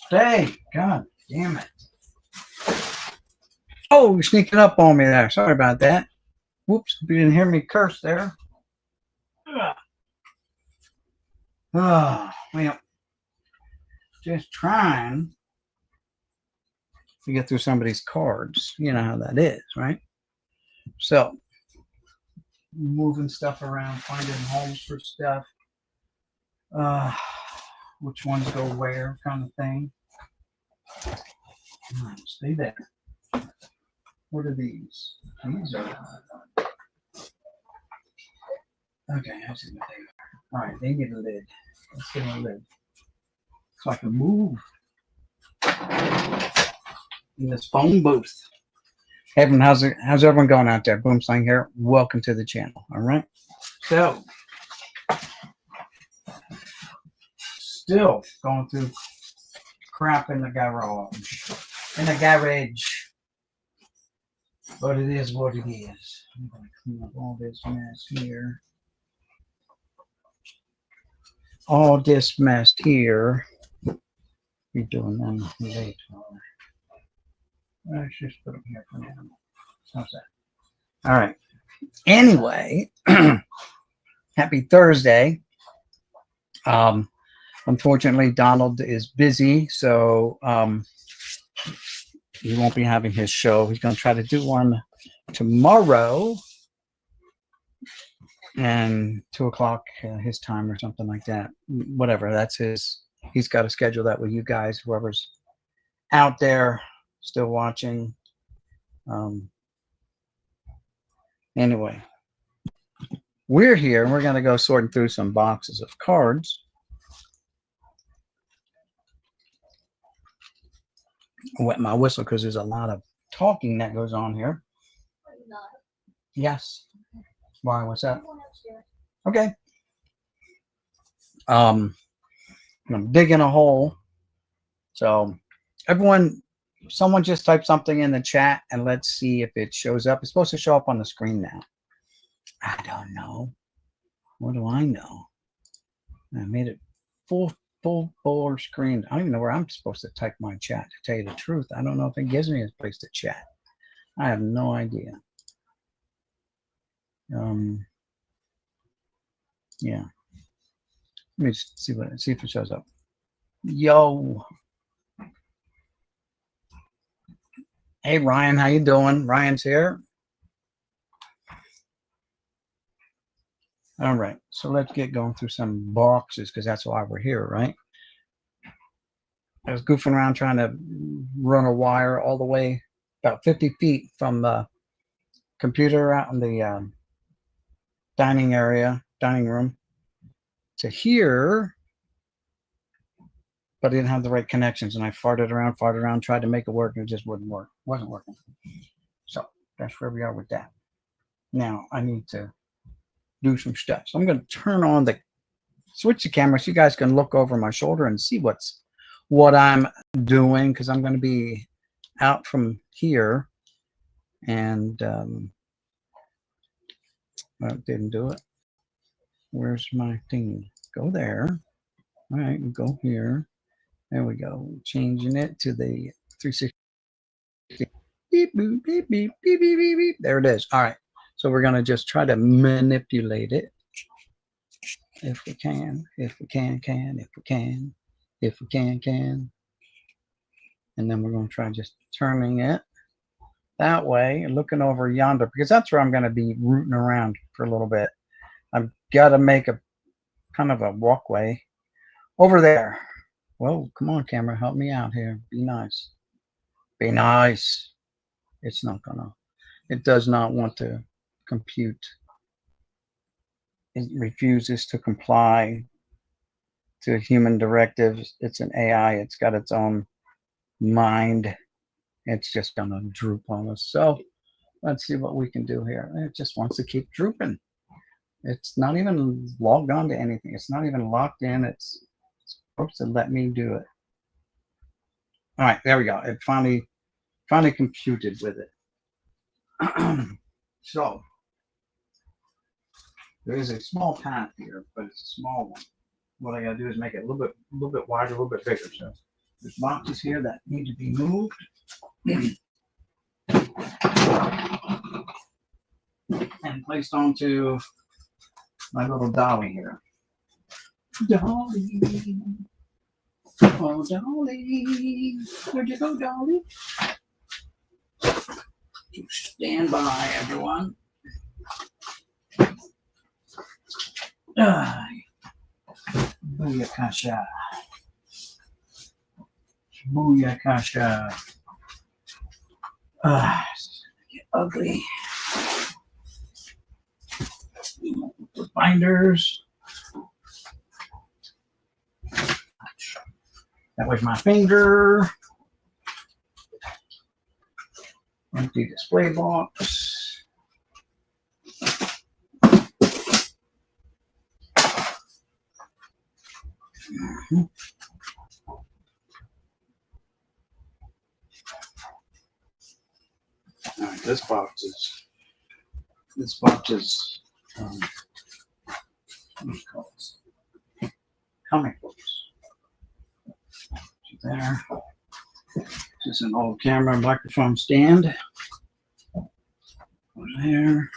Hey, God damn it. Oh, you're sneaking up on me there. Sorry about that. Whoops, you didn't hear me curse there. Oh, well, just trying to get through some of these cards. You know how that is, right? So, moving stuff around, finding homes for stuff. Which ones go where, kind of thing. Stay there. What are these? These are. Okay, I see what they are. All right, they get a lid. Let's get a lid. So I can move in this phone booth. Evan, how's everyone going out there? Boomslang here. Welcome to the channel. All right. So, still going through crap in the garage. In the garage. But it is what it is. I'm going to clean up all this mess here. All this mess here. Be doing them later. Let's just put them here for now. How's that? All right. Anyway, happy Thursday. Unfortunately, Donald is busy, so he won't be having his show. He's going to try to do one tomorrow and 2 o'clock his time or something like that. Whatever, that's his. He's got to schedule that with you guys, whoever's out there still watching. Anyway, we're here and we're going to go sorting through some boxes of cards. Wet my whistle because there's a lot of talking that goes on here. Yes. Why? What's that? Okay. I'm digging a hole. So everyone, someone just type something in the chat and let's see if it shows up. It's supposed to show up on the screen now. I don't know. What do I know? I made it full screen. I don't even know where I'm supposed to type my chat, to tell you the truth. I don't know if it gives me a place to chat. I have no idea. Yeah. Let me just see if it shows up. Yo. Hey Ryan, how you doing? Ryan's here. All right, so let's get going through some boxes because that's why we're here, right? I was goofing around trying to run a wire all the way about 50 feet from the computer out in the dining room to here, but I didn't have the right connections, and I farted around, tried to make it work, and it just wouldn't work. Wasn't working. So that's where we are with that. Now I need to do some stuff. So I'm going to turn on switch the camera so you guys can look over my shoulder and see what I'm doing, because I'm going to be out from here. And didn't do it. Where's my thing? Go there. All right, go here. There we go. Changing it to the 360. Beep, boop, beep, beep, beep, beep, beep, beep. There it is. All right. So we're going to just try to manipulate it. If we can. If we can. And then we're going to try just turning it that way and looking over yonder, because that's where I'm going to be rooting around for a little bit. I've got to make a kind of a walkway over there. Whoa, come on, camera, help me out here. Be nice. Be nice. It's not gonna. It does not want to compute. It refuses to comply to human directives. It's an AI. It's got its own mind. It's just gonna droop on us. So let's see what we can do here. It just wants to keep drooping. It's not even logged on to anything. It's not even locked in. It's supposed to let me do it. All right, there we go. It finally computed with it. So there is a small path here, but it's a small one. What I gotta do is make it a little bit wider, a little bit bigger. So There's boxes here that need to be moved. And placed onto my little dolly here. Dolly. Oh, Dolly. Where'd you go, Dolly? Stand by, everyone. Booyakasha. Booyakasha. Get ugly. The binders. That was my finger. Empty display box. All right, this box is what's it called? Comic books. There. This is an old camera microphone stand. Over there.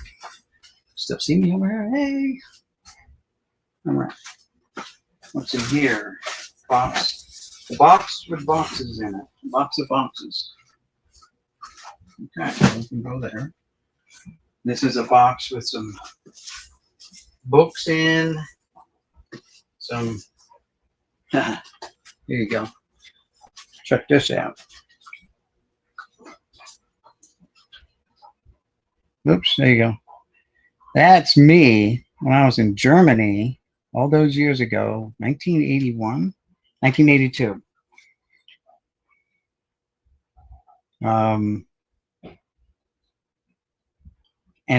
Step, see me over here? Hey. All right. What's in here? Box. The box with boxes in it. Lots of boxes. Okay, we can go there. This is a box with some books in. Some. Here you go. Check this out. Oops, there you go. That's me when I was in Germany all those years ago, 1981, 1982. And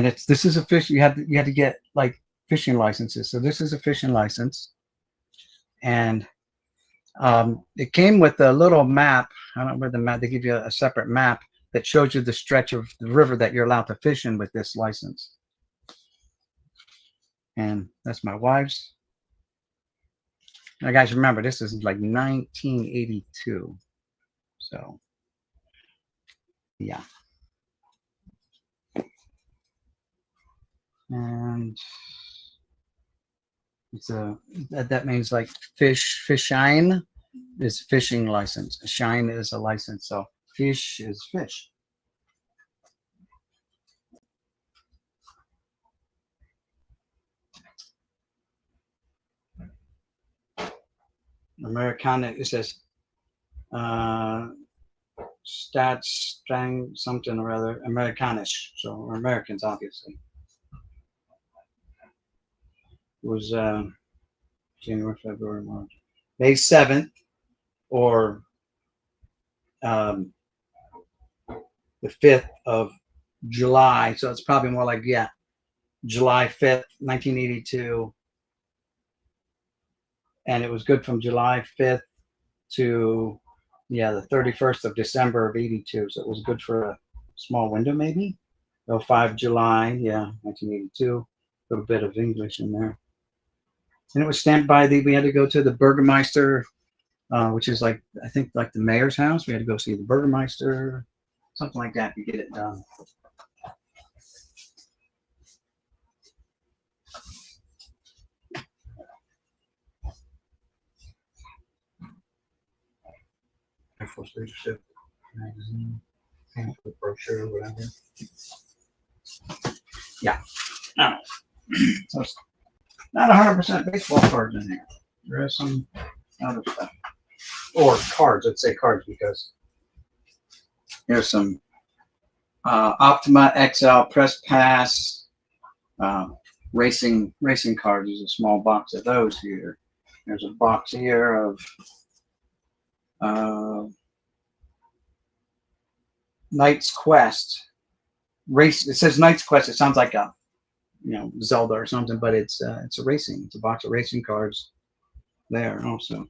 this is a fish. You had to get like fishing licenses. So this is a fishing license, and it came with a little map. I don't know where the map. They give you a separate map that shows you the stretch of the river that you're allowed to fish in with this license. And that's my wife's. Now, guys, remember this is like 1982. So, yeah. And it's that means like fishine is fishing license. Shine is a license. So fish is fish. Americana, it says stats something or other, Americanish. So we're Americans, obviously. It was January, February, March, May 7th, or the 5th of July. So it's probably more like, yeah, July 5th, 1982. And it was good from July 5th to, yeah, the 31st of December of 82. So it was good for a small window, maybe. 05 July, yeah, 1982. A little bit of English in there. And it was stamped by we had to go to the Burgermeister, which is like, I think like the mayor's house. We had to go see the Burgermeister, something like that to get it done. Air Force Leadership Magazine, pamphlet, brochure, whatever. Yeah. No. So it's not 100% baseball cards in there. There is some other stuff. Or cards, I'd say cards, because there's some Optima XL Press Pass racing cards. There's a small box of those here. There's a box here of Knight's Quest race. It says Knight's Quest. It sounds like a Zelda or something, but it's a racing. It's a box of racing cards there also.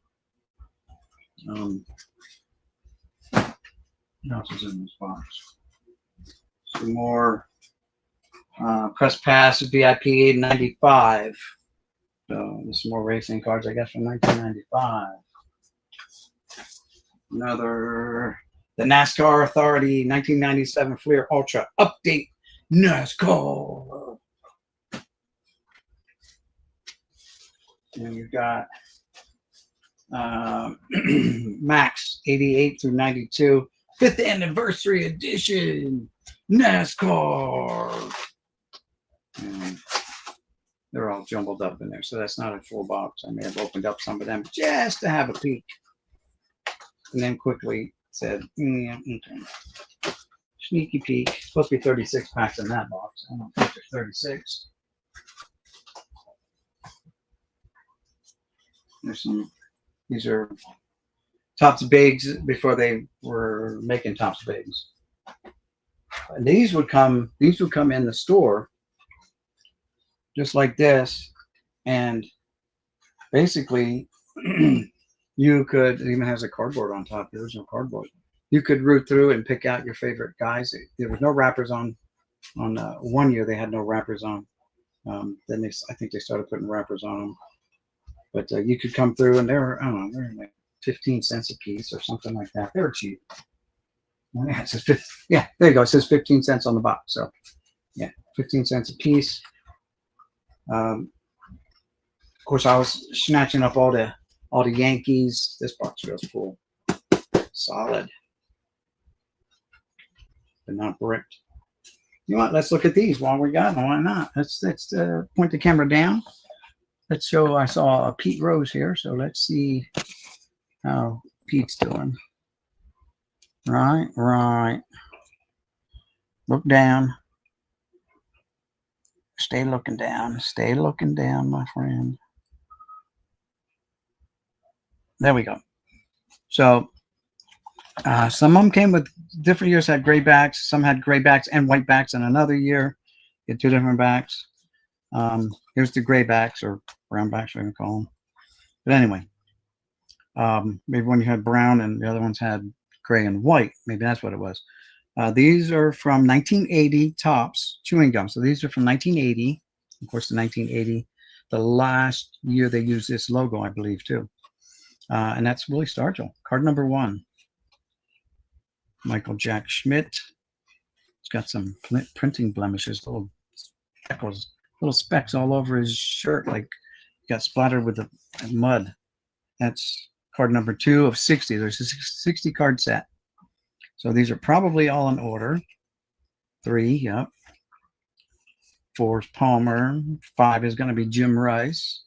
What else is in this box? Some more Press Pass VIP 95. So there's some more racing cards, I guess, from 1995. Another, the NASCAR Authority 1997 Fleer Ultra Update NASCAR. And you've got Max 88 through 92, 5th anniversary edition NASCAR. And they're all jumbled up in there, so that's not a full box. I may have opened up some of them just to have a peek, and then quickly said, okay. Sneaky peek. Supposed to be 36 packs in that box. I don't think there's 36. There's some. These are Topps Bigs before they were making Topps Bigs. And these would come in the store just like this, and basically you could, it even has a cardboard on top. There's no cardboard. You could root through and pick out your favorite guys. There was no wrappers on 1 year. They had no wrappers on. Then I think they started putting wrappers on them. But you could come through, and they're like 15 cents a piece or something like that. They were cheap. Yeah, it says yeah, there you go. It says 15 cents on the box. So yeah, 15 cents a piece. Of course, I was snatching up all the Yankees. This box feels full, solid, but not bricked. You know what? Let's look at these while we got them. Why not? Let's point the camera down. Let's show. I saw a Pete Rose here, so let's see how Pete's doing. Right. Look down. Stay looking down. Stay looking down, my friend. There we go. So some of them came with different years, had gray backs. Some had gray backs and white backs in another year. Get 2 different backs. Here's the gray backs, or brown backs, I'm going to call them. But anyway, maybe one you had brown and the other ones had gray and white. Maybe that's what it was. These are from 1980 Topps chewing gum. So these are from 1980. Of course, the 1980, the last year they used this logo, I believe, too. And that's Willie Stargell. Card number 1. Michael Jack Schmidt. It's got some printing blemishes, little speckles, little specks all over his shirt, like got splattered with the mud. That's card number 2 of 60. There's a 60 card set. So these are probably all in order. 3, yep. 4 is Palmer. 5 is going to be Jim Rice.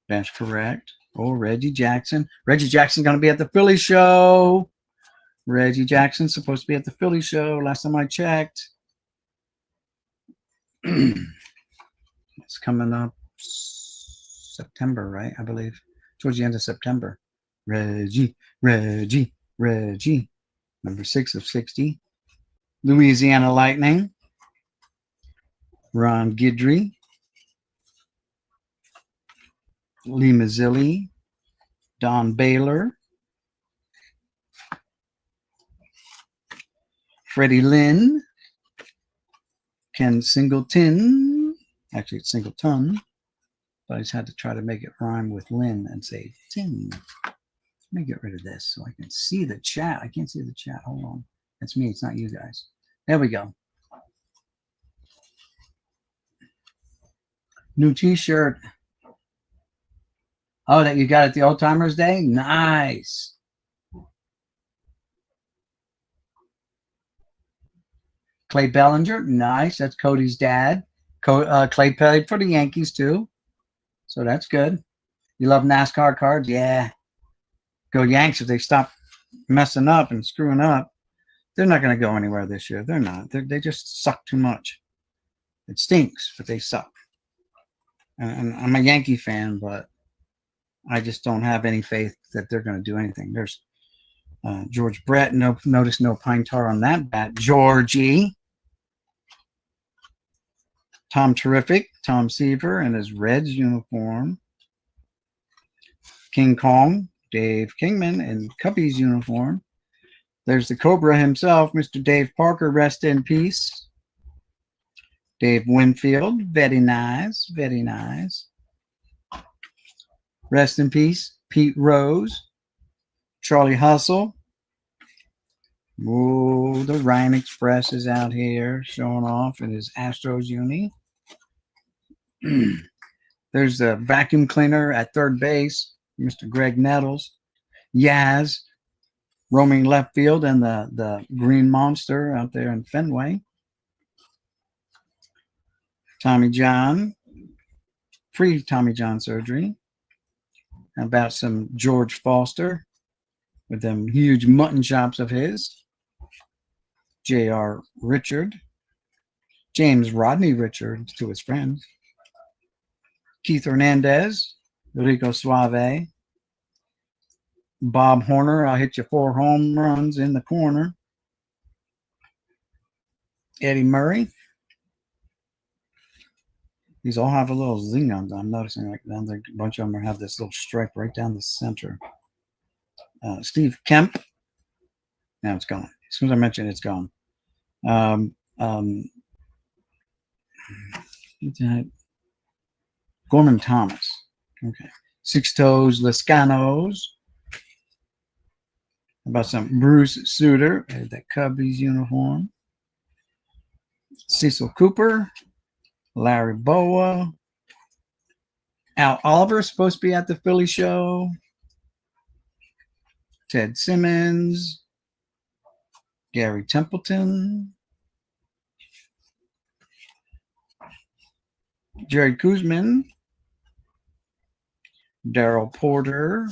That's correct. Oh, Reggie Jackson. Reggie Jackson going to be at the Philly show. Reggie Jackson's supposed to be at the Philly show. Last time I checked. It's coming up September, right? I believe. Towards the end of September. Reggie. Number 6 of 60. Louisiana Lightning. Ron Guidry. Lee Mazzilli. Don Baylor. Freddie Lynn. Ken Singleton. Actually, it's Singleton. But I just had to try to make it rhyme with Lynn and say tin. Let me get rid of this so I can see the chat. I can't see the chat. Hold on. That's me. It's not you guys. There we go. New t-shirt. Oh, that you got at the Old Timers Day? Nice. Clay Bellinger. Nice. That's Cody's dad. Clay played for the Yankees, too. So that's good. You love NASCAR cards? Yeah. Go Yanks. If they stop messing up and screwing up, they're not going to go anywhere this year. They're not. They just suck too much. It stinks, but they suck. And I'm a Yankee fan, but I just don't have any faith that they're going to do anything. There's George Brett. Notice no pine tar on that bat. Georgie. Tom Terrific. Tom Seaver in his Reds uniform. King Kong. Dave Kingman in Cubbies uniform. There's the Cobra himself, Mr. Dave Parker, rest in peace. Dave Winfield, very nice, very nice. Rest in peace, Pete Rose. Charlie Hustle. Ooh, the Ryan Express is out here showing off in his Astros uni. There's the vacuum cleaner at third base, Mr. Greg Nettles. Yaz roaming left field, and the Green Monster out there in Fenway. Tommy John, free Tommy John surgery. How about some George Foster with them huge mutton chops of his. J.R. Richard. James Rodney Richard to his friends. Keith Hernandez, Rico Suave. Bob Horner, I'll hit you 4 home runs in the corner. Eddie Murray. These all have a little zing on them. I'm noticing like a bunch of them have this little stripe right down the center. Steve Kemp. Now it's gone. As soon as I mention it, it's gone. Gorman Thomas. Okay. Six Toes Lascanos. How about some Bruce Sutter, that Cubbies uniform. Cecil Cooper. Larry Boa. Al Oliver supposed to be at the Philly show. Ted Simmons. Gary Templeton. Jerry Kuzman. Daryl Portier.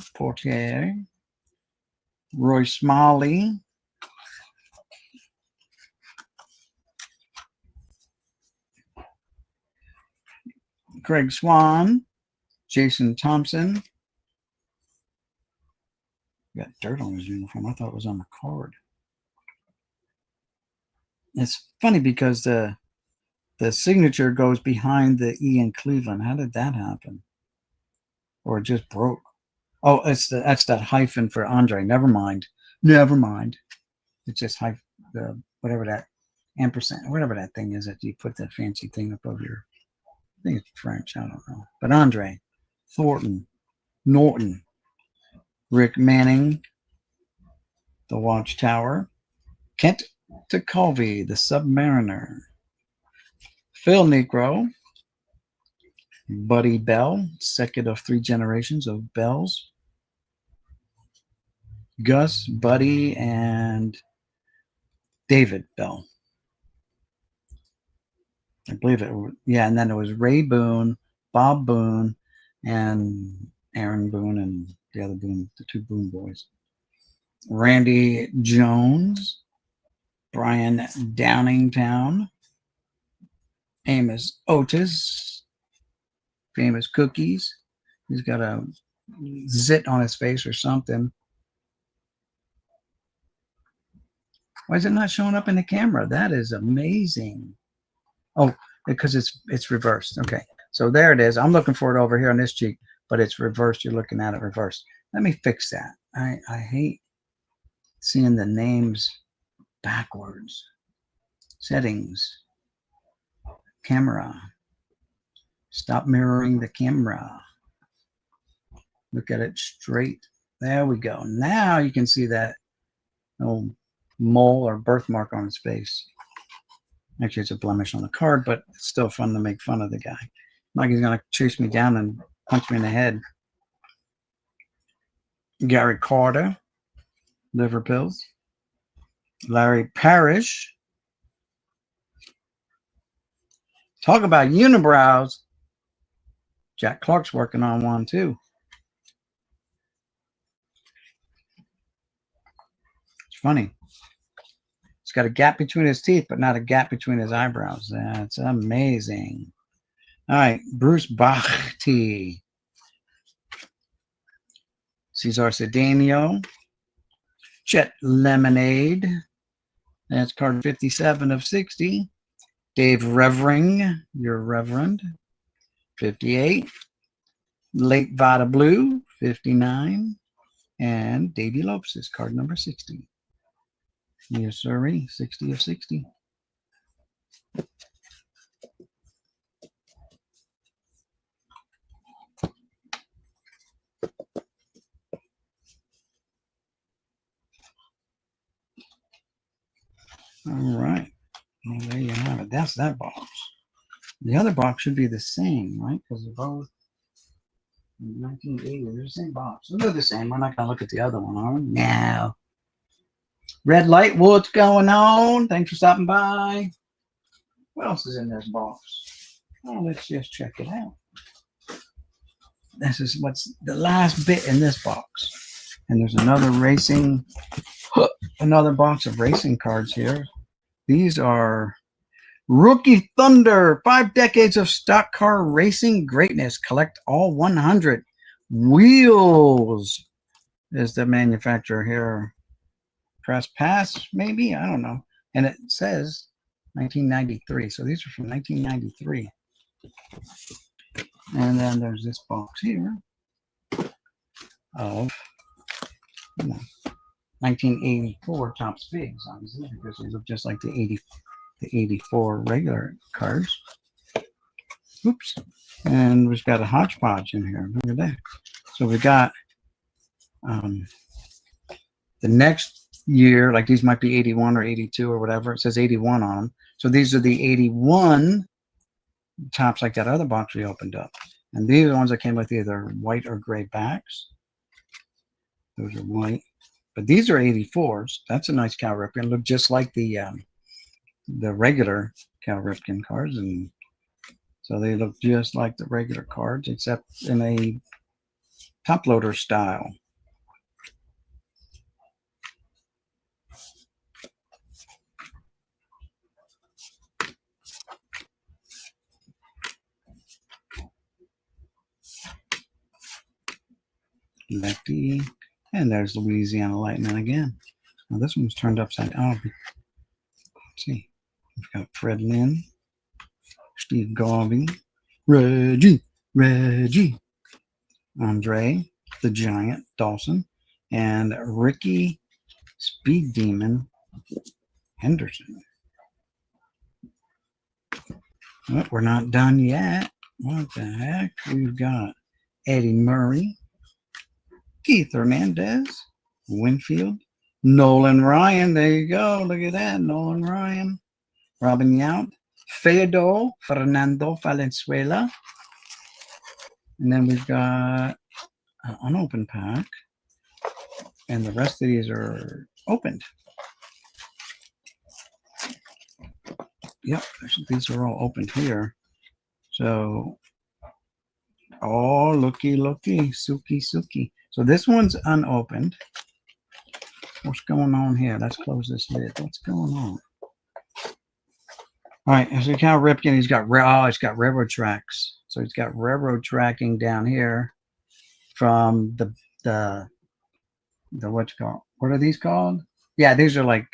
Roy Smalley. Craig Swan. Jason Thompson. Got dirt on his uniform. I thought it was on the card. It's funny because the signature goes behind the E in Cleveland. How did that happen? Or it just broke? Oh, that's that hyphen for Andre. Never mind. It's just whatever that ampersand, whatever that thing is that you put that fancy thing up over your. I think it's French. I don't know. But Andre, Thornton, Norton, Rick Manning, the Watchtower, Kent Tekulve, the Submariner, Phil Negro, Buddy Bell, second of 3 generations of Bells, Gus, Buddy, and David Bell. I believe it. Yeah, and then it was Ray Boone, Bob Boone, and Aaron Boone, and the other Boone, the 2 Boone boys. Randy Jones, Brian Downingtown, Amos Otis, Famous Cookies. He's got a zit on his face or something. Why is it not showing up in the camera? That is amazing. Oh, because it's reversed. Okay, so there it is. I'm looking for it over here on this cheek, but it's reversed. You're looking at it reversed. Let me fix that. I hate seeing the names backwards. Settings. Camera. Stop mirroring the camera. Look at it straight. There we go. Now you can see that little mole or birthmark on his face. Actually, it's a blemish on the card, but it's still fun to make fun of the guy. Like he's going to chase me down and punch me in the head. Gary Carter, liver pills. Larry Parrish. Talk about unibrows. Jack Clark's working on one too. It's funny. He's got a gap between his teeth, but not a gap between his eyebrows. That's amazing. All right, Bruce Bachty. Cesar Cedeno. Chet Lemonade. That's card 57 of 60. Dave Revering, your Reverend, 58. Late Vada Blue, 59. And Davey Lopes is card number 60. Yes, sir, 60 of 60. All right. Well, there you have it. That's that box. The other box should be the same, right? Because they're both 1980. They're the same box. They're the same. We're not going to look at the other one, are we? No. Red Light, what's going on? Thanks for stopping by. What else is in this box? Oh, let's just check it out. This is what's the last bit in this box. And there's another another box of racing cards here. These are Rookie Thunder, 5 decades of stock car racing greatness. Collect all 100. Wheels is the manufacturer here. Press pass, maybe? I don't know. And it says 1993. So these are from 1993. And then there's this box here of 1984 Topps Figs, obviously, because they look just like the 84 regular cards. Oops. And we've got a hodgepodge in here. Look at that. So we've got the next year, like these might be 81 or 82 or whatever. It says 81 on them. So these are the 81 Topps, like that other box we opened up. And these are the ones that came with either white or gray backs. Those are white. But these are 84s. That's a nice Cal Ripken. Look just like the regular Cal Ripken cards. And so they look just like the regular cards, except in a top loader style. Lefty. And there's Louisiana Lightning again. Now this one's turned upside down. Let's see. We've got Fred Lynn, Steve Garvey, Reggie, Andre, the Giant, Dawson, and Ricky Speed Demon Henderson. Oh, we're not done yet. What the heck? We've got Eddie Murray, Keith Hernandez, Winfield, Nolan Ryan. There you go. Look at that. Nolan Ryan. Robin Yount, Fernando Valenzuela. And then we've got an unopened pack. And the rest of these are opened. Yep, these are all opened here. So, oh, looky, suki. So this one's unopened. What's going on here? Let's close this lid. What's going on? All right, so Cal Ripken, he's got railroad tracks. So he's got railroad tracking down here from the what you call? What are these called? Yeah, these are like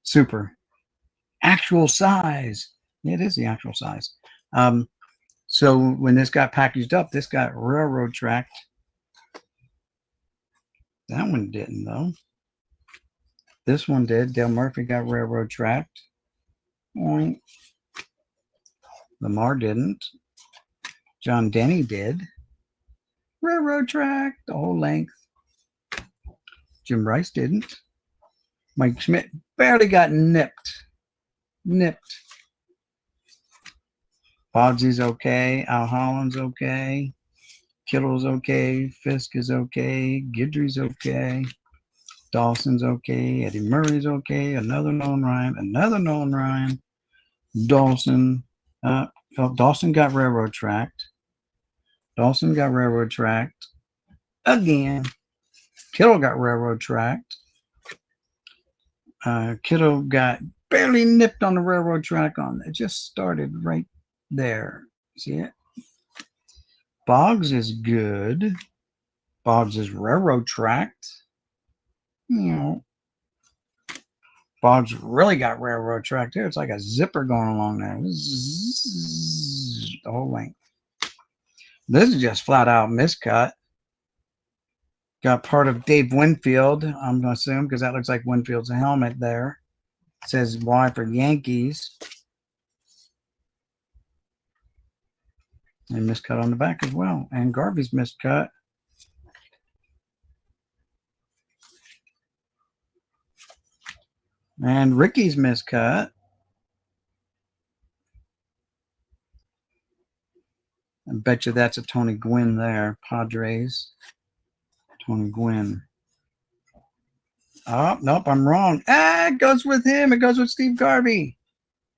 super actual size. Yeah, it is the actual size. So when this got packaged up, this got railroad tracked. That one didn't, though. This one did. Dale Murphy got railroad tracked. Lamar didn't. John Denny did. Railroad track the whole length. Jim Rice didn't. Mike Schmidt barely got nipped. Boggsy's okay. Al Holland's okay. Kittle's okay. Fisk is okay. Guidry's okay. Dawson's okay. Eddie Murray's okay. Another Nolan Ryan. Dawson. Dawson got railroad tracked. Again. Kittle got railroad tracked. Kittle got barely nipped on the railroad track on it. Just started right there. See it? Boggs is good. Boggs is railroad tracked. You know, Boggs really got railroad tracked here. It's like a zipper going along there. The whole length. This is just flat out miscut. Got part of Dave Winfield, I'm going to assume, because that looks like Winfield's helmet there. It says Y for Yankees. And miscut on the back as well. And Garvey's miscut. And Ricky's miscut. I bet you that's a Tony Gwynn there. Padres. Tony Gwynn. Oh, nope, I'm wrong. Ah, it goes with him. It goes with Steve Garvey.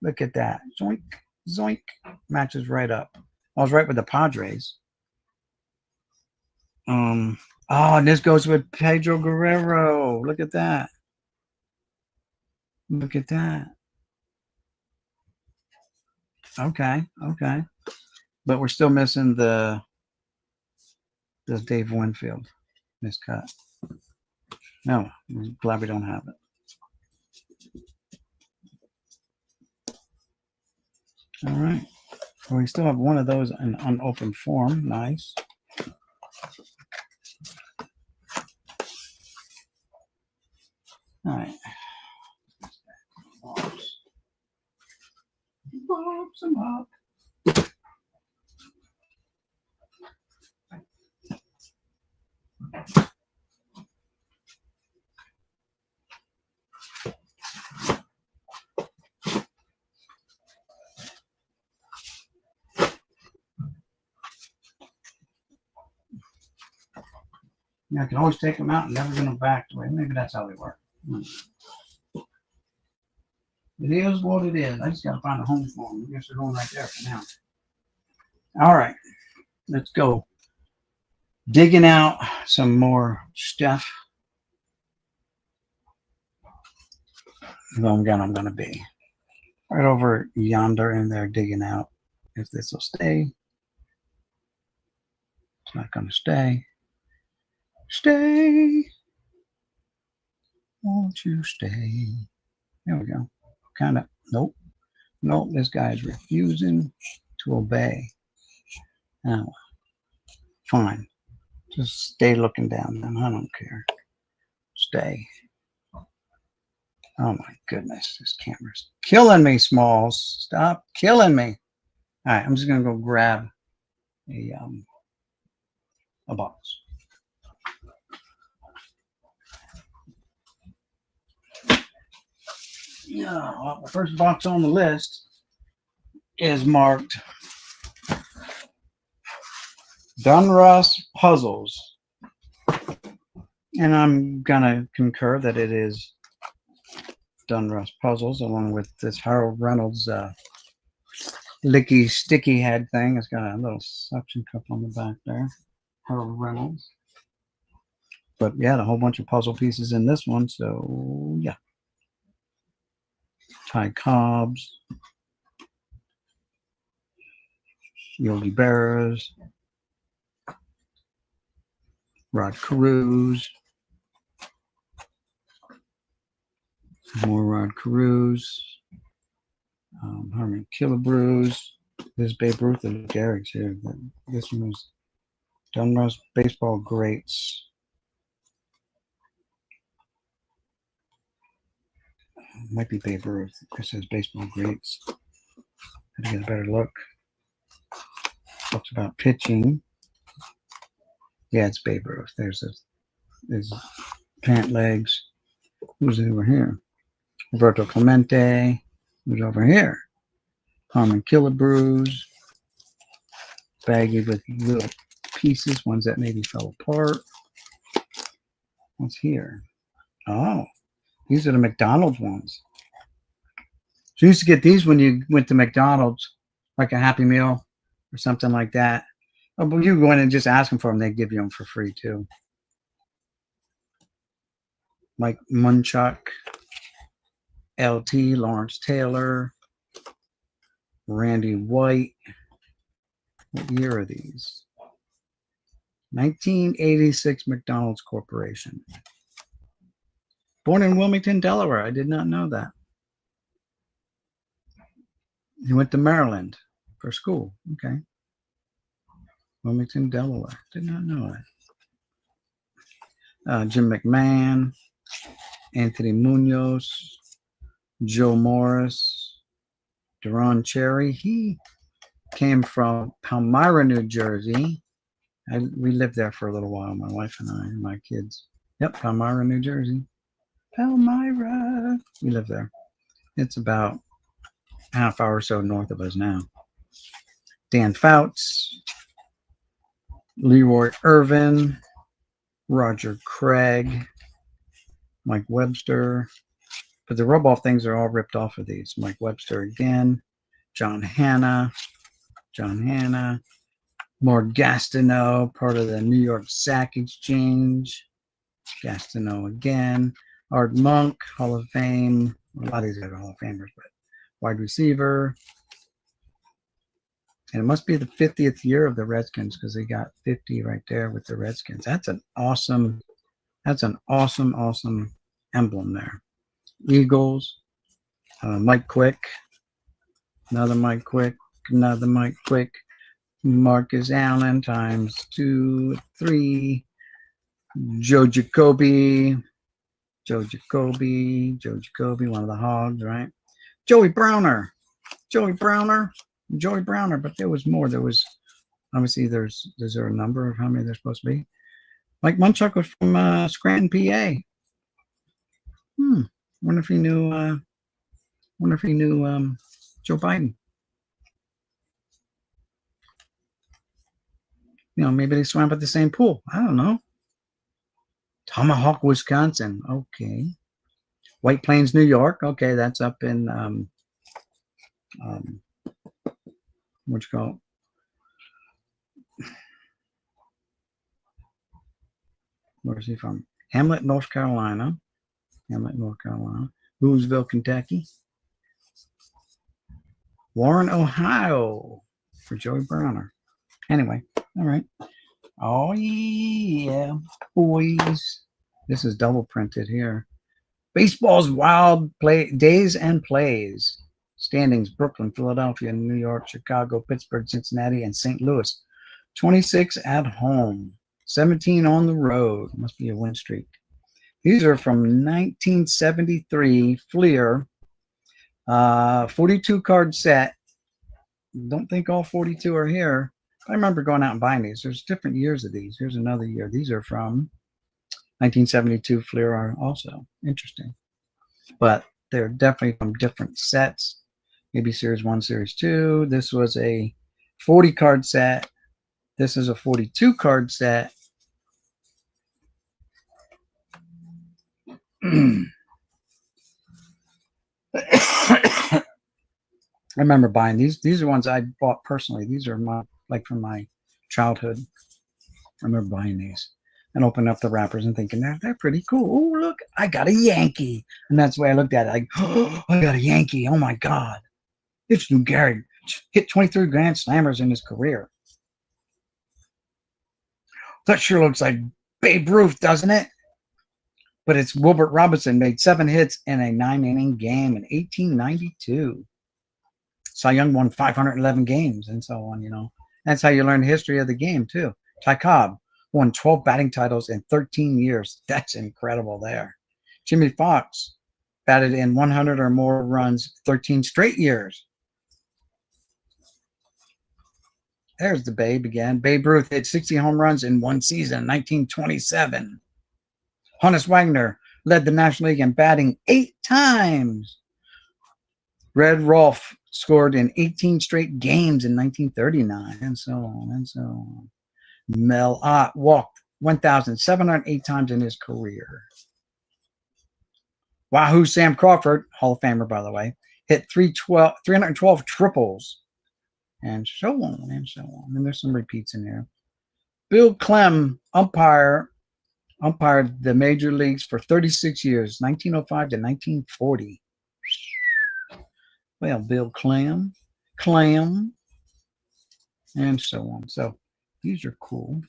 Look at that. Zoink, zoink. Matches right up. I was right with the Padres. Oh, and this goes with Pedro Guerrero. Look at that. Look at that. Okay, okay. But we're still missing the Dave Winfield miscut. No, I'm glad we don't have it. All right. Well, we still have one of those in unopened form. Nice. All right. Box them up. Yeah, I can always take them out and never get them back to it. Maybe that's how they work. It is what it is. I just got to find a home for them. I guess they're going right there for now. All right, let's go. Digging out some more stuff. I'm going to be right over yonder in there digging out. If this will stay. It's not going to stay. Stay. Won't you stay? There we go. Kind of. Nope. Nope. This guy is refusing to obey. Now, fine. Just stay looking down then. I don't care. Stay. Oh my goodness. This camera's killing me, Smalls. Stop killing me. All right. I'm just going to go grab a box. Yeah, well, the first box on the list is marked Donruss Puzzles. And I'm going to concur that it is Donruss Puzzles, along with this Harold Reynolds licky sticky head thing. It's got a little suction cup on the back there. Harold Reynolds. But yeah, a whole bunch of puzzle pieces in this one. So yeah. Ty Cobbs. Yogi Berras. Rod Carews. More Rod Carews. Harmon Killebrews. This Babe Ruth and Garrick's here. This one was Donruss Baseball Greats. Might be Babe Ruth. It says Baseball Greats. Gotta get a better look. Talks about pitching. Yeah, it's Babe Ruth. There's pant legs. Who's over here? Roberto Clemente. Who's over here? Harmon Killebrews. Baggy with little pieces, ones that maybe fell apart. What's here? Oh, these are the McDonald's ones. So you used to get these when you went to McDonald's, like a Happy Meal or something like that. Oh, but you go in and just ask them for them. They give you them for free too. Mike Munchak, LT, Lawrence Taylor, Randy White. What year are these? 1986 McDonald's Corporation. Born in Wilmington, Delaware. I did not know that. He went to Maryland for school. Okay. Wilmington, Delaware. Did not know that. Jim McMahon, Anthony Munoz, Joe Morris, Deron Cherry. He came from Palmyra, New Jersey. We lived there for a little while, my wife and I and my kids. Yep, Palmyra, New Jersey. Palmyra. We live there. It's about a half hour or so north of us now. Dan Fouts, Leroy Irvin, Roger Craig, Mike Webster. But the rub-off things are all ripped off of these. Mike Webster again, John Hanna, Mark Gastineau, part of the New York Sack Exchange. Gastineau again. Art Monk, Hall of Fame. A lot of these are Hall of Famers, but wide receiver. And it must be the 50th year of the Redskins because they got 50 right there with the Redskins. That's an awesome emblem there. Eagles, Mike Quick, another Mike Quick, Marcus Allen times 2, 3, Joe Jacoby, one of the Hogs, right? Joey Browner, but there was more. There was, obviously, is there a number of how many there's supposed to be? Mike Munchak was from Scranton, PA. Wonder if he knew Joe Biden. You know, maybe they swam at the same pool. I don't know. Tomahawk, Wisconsin. Okay. White Plains, New York. Okay, that's up in what you call it? Where's he from? Hamlet, North Carolina. Louisville, Kentucky. Warren, Ohio for Joey Browner. Anyway, all right. Oh, yeah, boys. This is double printed here. Baseball's wild days and plays. Standings: Brooklyn, Philadelphia, New York, Chicago, Pittsburgh, Cincinnati, and St. Louis. 26 at home, 17 on the road. Must be a win streak. These are from 1973 Fleer, 42 card set. Don't think all 42 are here. I remember going out and buying these. There's different years of these. Here's another year. These are from 1972 Fleer also. Interesting. But they're definitely from different sets. Maybe Series 1, Series 2. This was a 40 card set. This is a 42 card set. I remember buying these. These are ones I bought personally. These are from my childhood. I remember buying these and opening up the wrappers and thinking they're pretty cool. Oh, look, I got a Yankee, and that's the way I looked at it. Like, oh, I got a Yankee. Oh my God, it's Lou Gehrig. Hit 23 Grand Slammers in his career. That sure looks like Babe Ruth, doesn't it? But it's Wilbert Robinson, made 7 hits in a 9-inning game in 1892. Cy Young won 511 games and so on, you know. That's how you learn the history of the game, too. Ty Cobb won 12 batting titles in 13 years. That's incredible there. Jimmy Fox batted in 100 or more runs 13 straight years. There's the Babe again. Babe Ruth hit 60 home runs in one season in 1927. Honus Wagner led the National League in batting 8 times. Red Rolfe scored in 18 straight games in 1939, and so on and so on. Mel Ott walked 1,708 times in his career. Wahoo Sam Crawford, Hall of Famer, by the way, hit 312 triples, and so on and so on. And there's some repeats in here. Bill Clem umpired the major leagues for 36 years, 1905 to 1940. Well, Bill Clem, and so on. So these are cool.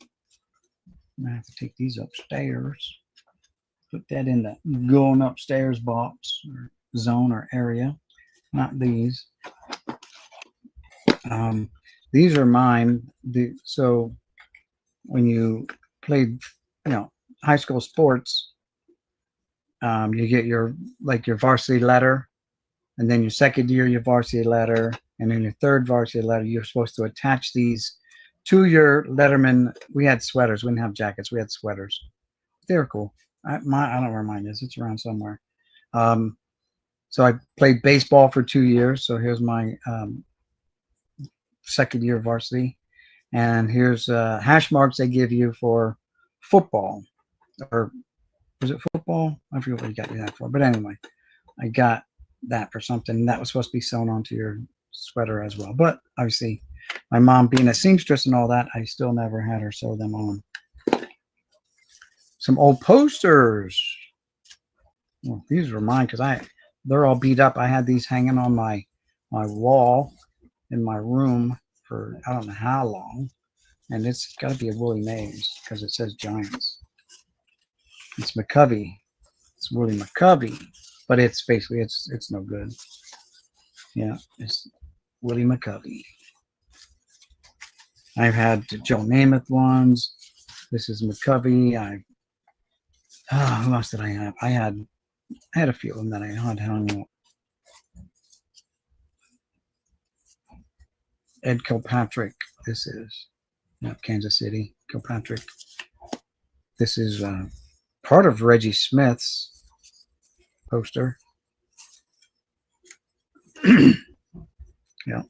I have to take these upstairs. Put that in the going upstairs box or zone or area. Not these. These are mine. So when you played, high school sports, you get your varsity letter, and then your second year, your varsity letter, and then your third varsity letter, you're supposed to attach these to your letterman. We had sweaters. We didn't have jackets. We had sweaters. They were cool. I don't know where mine is. It's around somewhere. So I played baseball for 2 years. So here's my second year varsity. And here's hash marks they give you for football. Or was it football? I forget what you got that for. But anyway, I got that for something. That was supposed to be sewn onto your sweater as well. But obviously, my mom being a seamstress and all that, I still never had her sew them on. Some old posters. Well, these were mine because they're all beat up. I had these hanging on my wall in my room for I don't know how long. And it's got to be a Willie Mays because it says Giants. It's McCovey. It's Willie McCovey. But it's basically, it's no good. Yeah, it's Willie McCovey. I've had Joe Namath ones. This is McCovey. Who else did I have? I had a few of them that I had hung up. Ed Kilpatrick. This is Kansas City. Kilpatrick. This is part of Reggie Smith's poster. Yeah.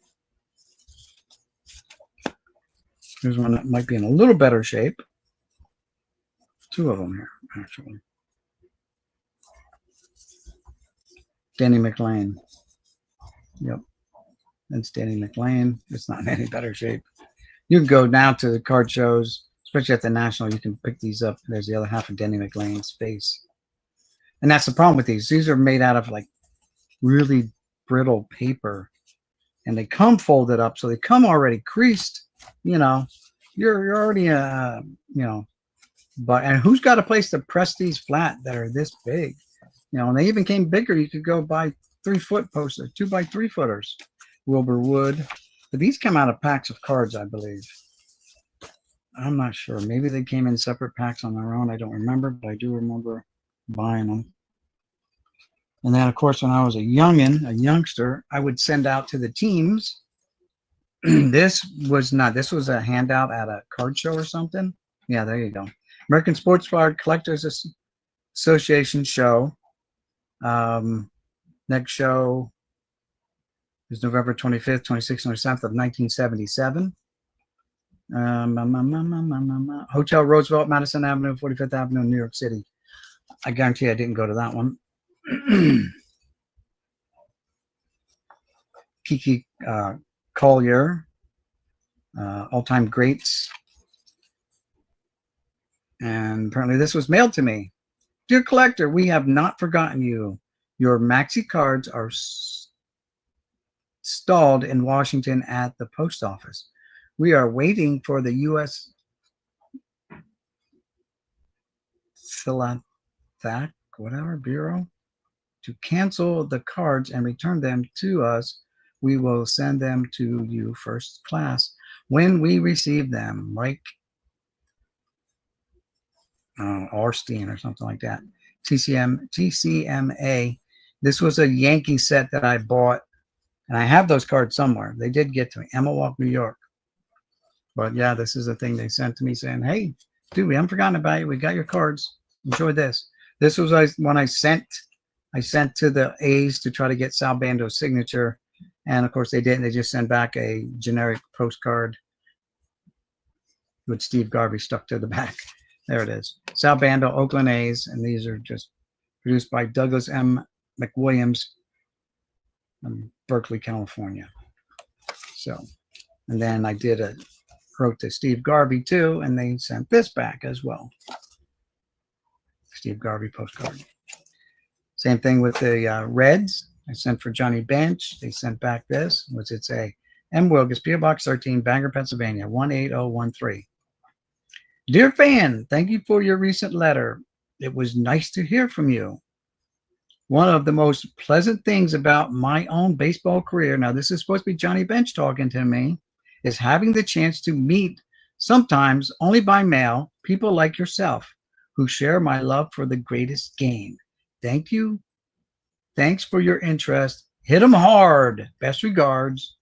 Here's one that might be in a little better shape. Two of them here, actually. Danny McLean. Yep. That's Danny McLean. It's not in any better shape. You can go now to the card shows, especially at the National. You can pick these up. There's the other half of Danny McLean's face. And that's the problem with these. These are made out of like really brittle paper. And they come folded up. So they come already creased. You know, you're already, but, and who's got a place to press these flat that are this big? You know, and they even came bigger. You could go buy 3-foot posters, 2x3 footers. Wilbur Wood. But these come out of packs of cards, I believe. I'm not sure. Maybe they came in separate packs on their own. I don't remember, but I do remember buying them. And then, of course, when I was a youngster, I would send out to the teams. This was a handout at a card show or something. Yeah, there you go. American Sports Card Collectors Association show. Next show is November 25th, 26th, 27th of 1977. Hotel Roosevelt, Madison Avenue, 45th Avenue, New York City. I guarantee I didn't go to that one. Kiki Collier, all-time greats. And apparently this was mailed to me. Dear collector, we have not forgotten you. Your maxi cards are stalled in Washington at the post office. We are waiting for the U.S. Philatelic, Bureau to cancel the cards and return them to us. We will send them to you first class when we receive them. Mike Orstein or something like that. TCMA. This was a Yankee set that I bought, and I have those cards somewhere. They did get to me. Emma Walk, New York. But yeah, this is the thing they sent to me saying, hey, dude, we haven't forgotten about you. We got your cards. Enjoy this. This was when I sent to the A's to try to get Sal Bando's signature. And of course they didn't. They just sent back a generic postcard with Steve Garvey stuck to the back. There it is. Sal Bando, Oakland A's. And these are just produced by Douglas M. McWilliams in Berkeley, California. So, and then I wrote to Steve Garvey too, and they sent this back as well. Steve Garvey postcard. Same thing with the Reds. I sent for Johnny Bench. They sent back this. What's it say? M. Wilgus, P.O. Box 13, Bangor, Pennsylvania, 18013. Dear fan, thank you for your recent letter. It was nice to hear from you. One of the most pleasant things about my own baseball career, now this is supposed to be Johnny Bench talking to me, is having the chance to meet, sometimes only by mail, people like yourself who share my love for the greatest game. Thank you. Thanks for your interest. Hit 'em hard. Best regards,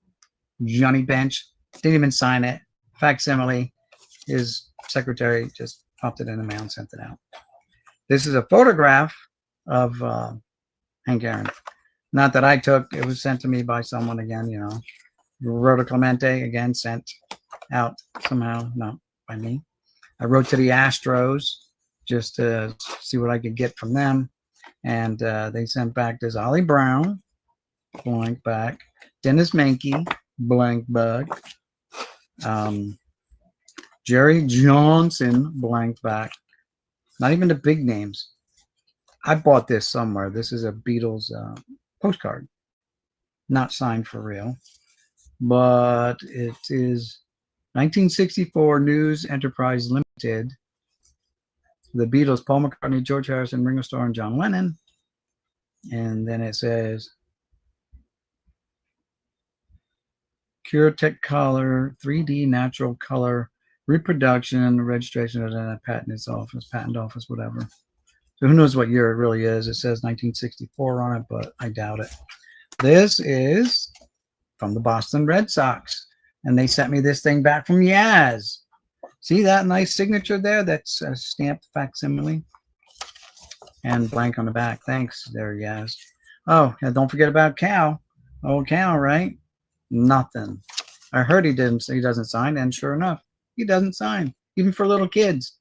Johnny Bench. Didn't even sign it. Facsimile. His secretary just popped it in the mail and sent it out. This is a photograph of Hank Aaron. Not that I took. It was sent to me by someone again, you know. Roberto Clemente, again, sent out somehow, not by me. I wrote to the Astros just to see what I could get from them. And they sent back this Ollie Brown, blank back. Dennis Menke, blank back. Jerry Johnson, blank back. Not even the big names. I bought this somewhere. This is a Beatles postcard. Not signed for real. But it is 1964 News Enterprise Limited. The Beatles, Paul McCartney, George Harrison, Ringo Starr, and John Lennon. And then it says Cure Technicolor 3D natural color reproduction registration of the patent office, whatever. So who knows what year it really is? It says 1964 on it, but I doubt it. This is from the Boston Red Sox, and they sent me this thing back from Yaz. See that nice signature there? That's a stamped facsimile. And blank on the back. Thanks there, Yaz. Oh, and don't forget about Cal. Old Cal, right? Nothing. I heard he doesn't sign, and sure enough, he doesn't sign, even for little kids.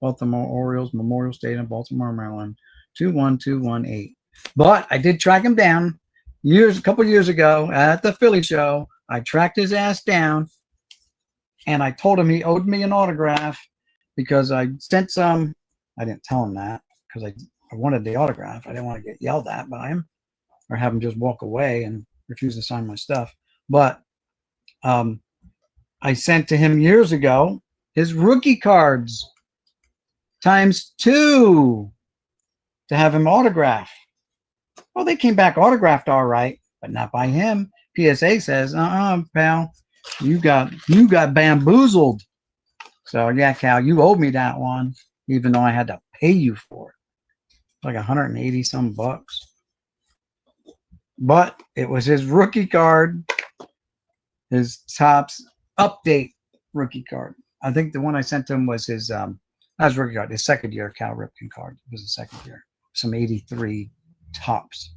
Baltimore Orioles, Memorial Stadium, Baltimore, Maryland, 21218. But I did track him down a couple years ago at the Philly show. I tracked his ass down, and I told him he owed me an autograph because I sent some. I didn't tell him that because I wanted the autograph. I didn't want to get yelled at by him or have him just walk away and refuse to sign my stuff. But I sent to him years ago his rookie cards ×2 to have him autograph. Well, they came back autographed all right, but not by him. PSA says, pal, you got bamboozled. So yeah, Cal, you owed me that one, even though I had to pay you for it. Like 180 some bucks. But it was his rookie card, his Topps update rookie card. I think the one I sent him was his rookie card, his second year Cal Ripken card. It was the second year. Some 83 Topps.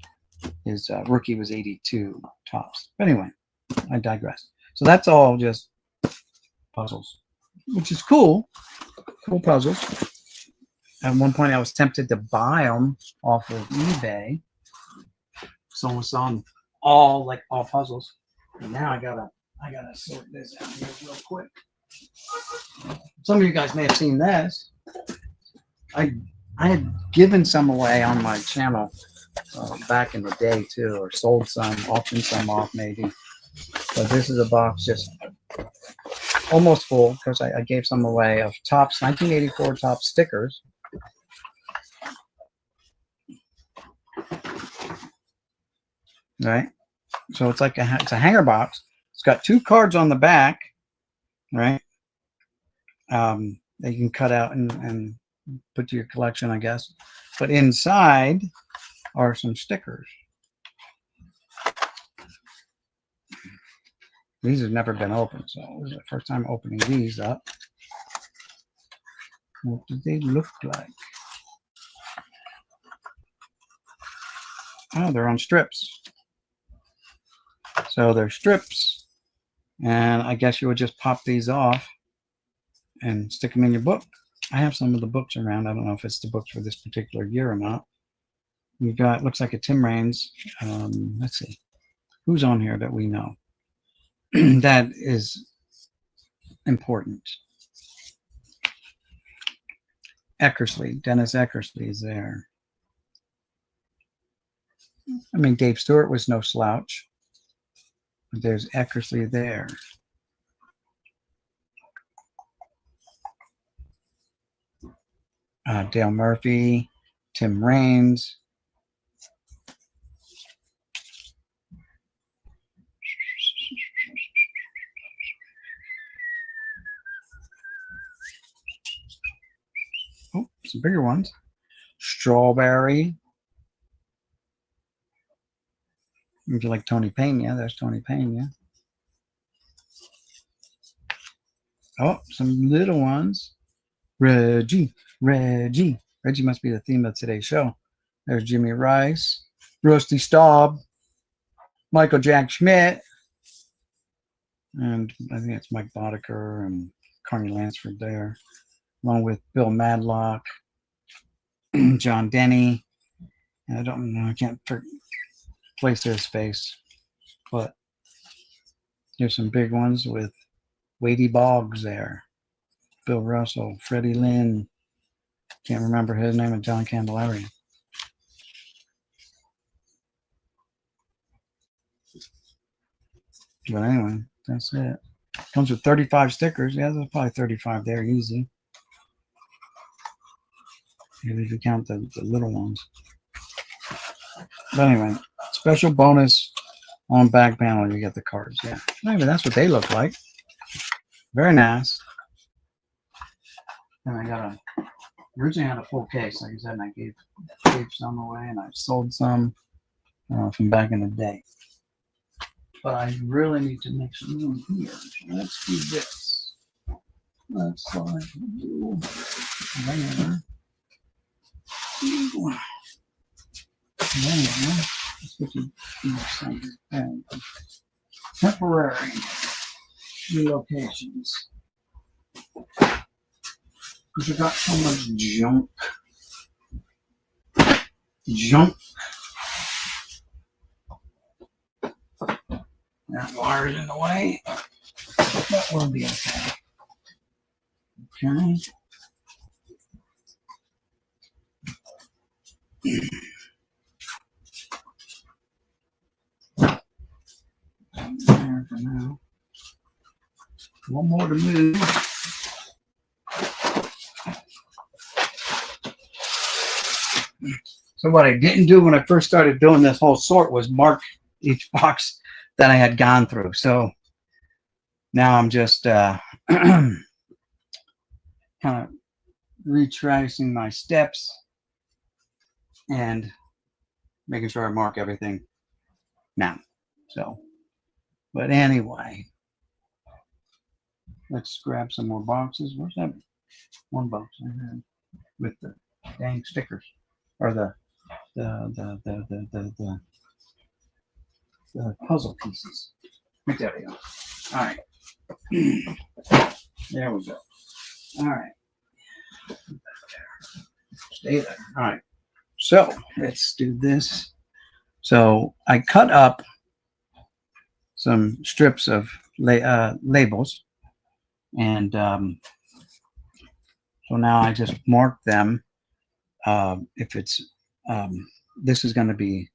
His rookie was 82 Topps. But anyway, I digress. So that's all just puzzles, which is cool. Cool puzzles. At one point, I was tempted to buy them off of eBay. Someone was selling all puzzles. And now I gotta sort this out here real quick. Some of you guys may have seen this. I had given some away on my channel back in the day too, or sold some, auctioned some off maybe. But this is a box just almost full because I gave some away of Topps 1984 Topps stickers. Right, so it's like it's a hanger box. It's got 2 cards on the back, right? That you can cut out and put to your collection, I guess. But inside are some stickers. These have never been opened, so this is the first time opening these up. What do they look like? Oh, they're on strips. So they're strips, and I guess you would just pop these off and stick them in your book. I have some of the books around. I don't know if it's the books for this particular year or not. We've got, looks like a Tim Raines. Let's see. Who's on here that we know? That is important. Eckersley. Dennis Eckersley is there. I mean, Dave Stewart was no slouch. But there's Eckersley there. Dale Murphy, Tim Raines. Oh, some bigger ones. Strawberry. If you like Tony Pena, there's Tony Pena. Oh, some little ones. Reggie. Reggie must be the theme of today's show. There's Jimmy Rice, Rusty Staub, Michael Jack Schmidt, and I think it's Mike Boddicker and Carney Lansford there, along with Bill Madlock, John Denny, and I don't know, I can't place his face, but there's some big ones with Wadey Boggs there, Bill Russell, Freddie Lynn, can't remember his name, and John Candelaria. But anyway, that's it. Comes with 35 stickers. Yeah, there's probably 35 there, easy. Maybe if you count the little ones. But anyway, special bonus on back panel, you get the cards. Yeah, anyway, that's what they look like. Very nice. And I got originally had a full case, like I said, and I gave some away, and I sold some from back in the day. But I really need to make some room here. Let's do this. Let's slide you there. Let's get you temporary relocations. Because we got so much junk. That wire's in the way. That will be okay. Okay. There for now. One more to move. So what I didn't do when I first started doing this whole sort was mark each box that I had gone through. So now I'm just kind of retracing my steps and making sure I mark everything now. So, but anyway, let's grab some more boxes. Where's that one box I had with the dang stickers, or the puzzle pieces? There we go. All right. There we go. All right. Stay there. All right. So let's do this. So I cut up some strips of labels, and so now I just mark them. If it's this is going to be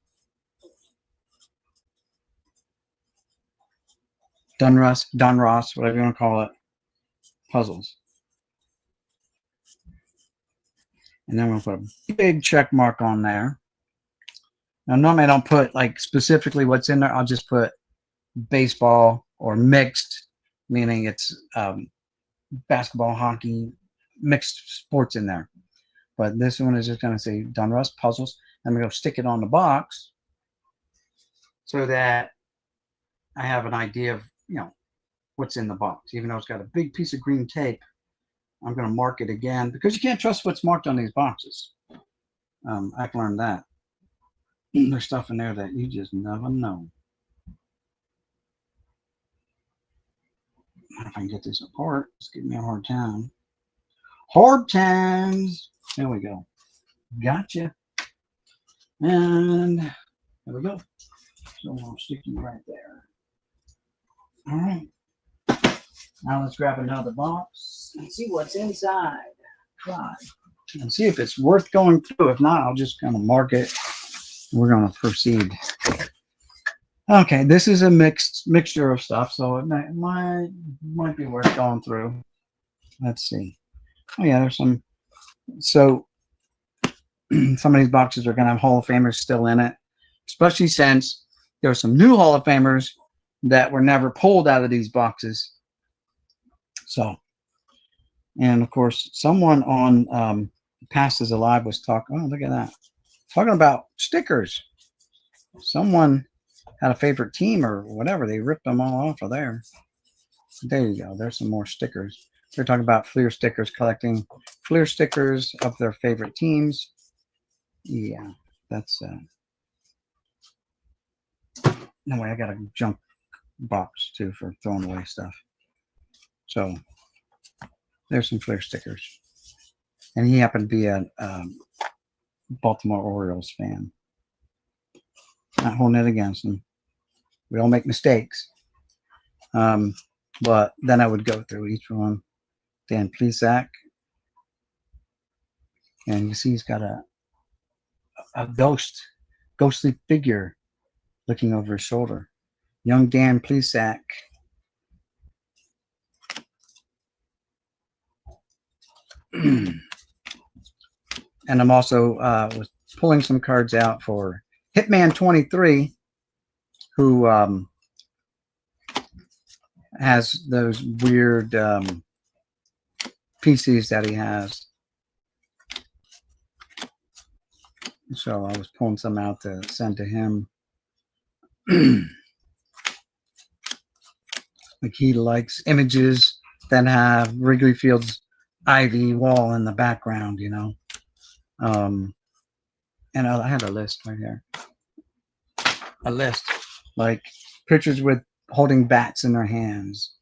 Donruss, whatever you want to call it, puzzles. And then we'll put a big check mark on there. Now, normally I don't put like specifically what's in there. I'll just put baseball or mixed, meaning it's basketball, hockey, mixed sports in there. But this one is just going to say Donruss puzzles. I'm going to stick it on the box so that I have an idea of, you know, what's in the box. Even though it's got a big piece of green tape, I'm going to mark it again because you can't trust what's marked on these boxes. I've learned that. There's stuff in there that you just never know. If I can get this apart, it's giving me a hard time. Hard times. There we go. Gotcha. And there we go. So I'll stick you right there. All right. Now let's grab another box and see what's inside. Try and see if it's worth going through. If not, I'll just kind of mark it. We're going to proceed. Okay, this is a mixture of stuff, so it might be worth going through. Let's see. Oh yeah, there's some. So some of these boxes are going to have Hall of Famers still in it, especially since there are some new Hall of Famers that were never pulled out of these boxes. So, and of course, someone on Past is Alive was talking. Oh, look at that! Talking about stickers. Someone had a favorite team or whatever. They ripped them all off of there. There you go. There's some more stickers. They're talking about Fleer stickers, collecting Fleer stickers of their favorite teams. Yeah, that's no way. I got a junk box too for throwing away stuff. So there's some Fleer stickers, and he happened to be a Baltimore Orioles fan. Not holding it against him. We all make mistakes. But then I would go through each one. Dan Plesac, and you see he's got a ghostly figure looking over his shoulder. Young Dan Plesac. And I'm also was pulling some cards out for Hitman 23, who has those weird PCs that he has. So I was pulling some out to send to him. Like he likes images that have Wrigley Field's ivy wall in the background, you know. And I had a list right here. A list like pictures with holding bats in their hands,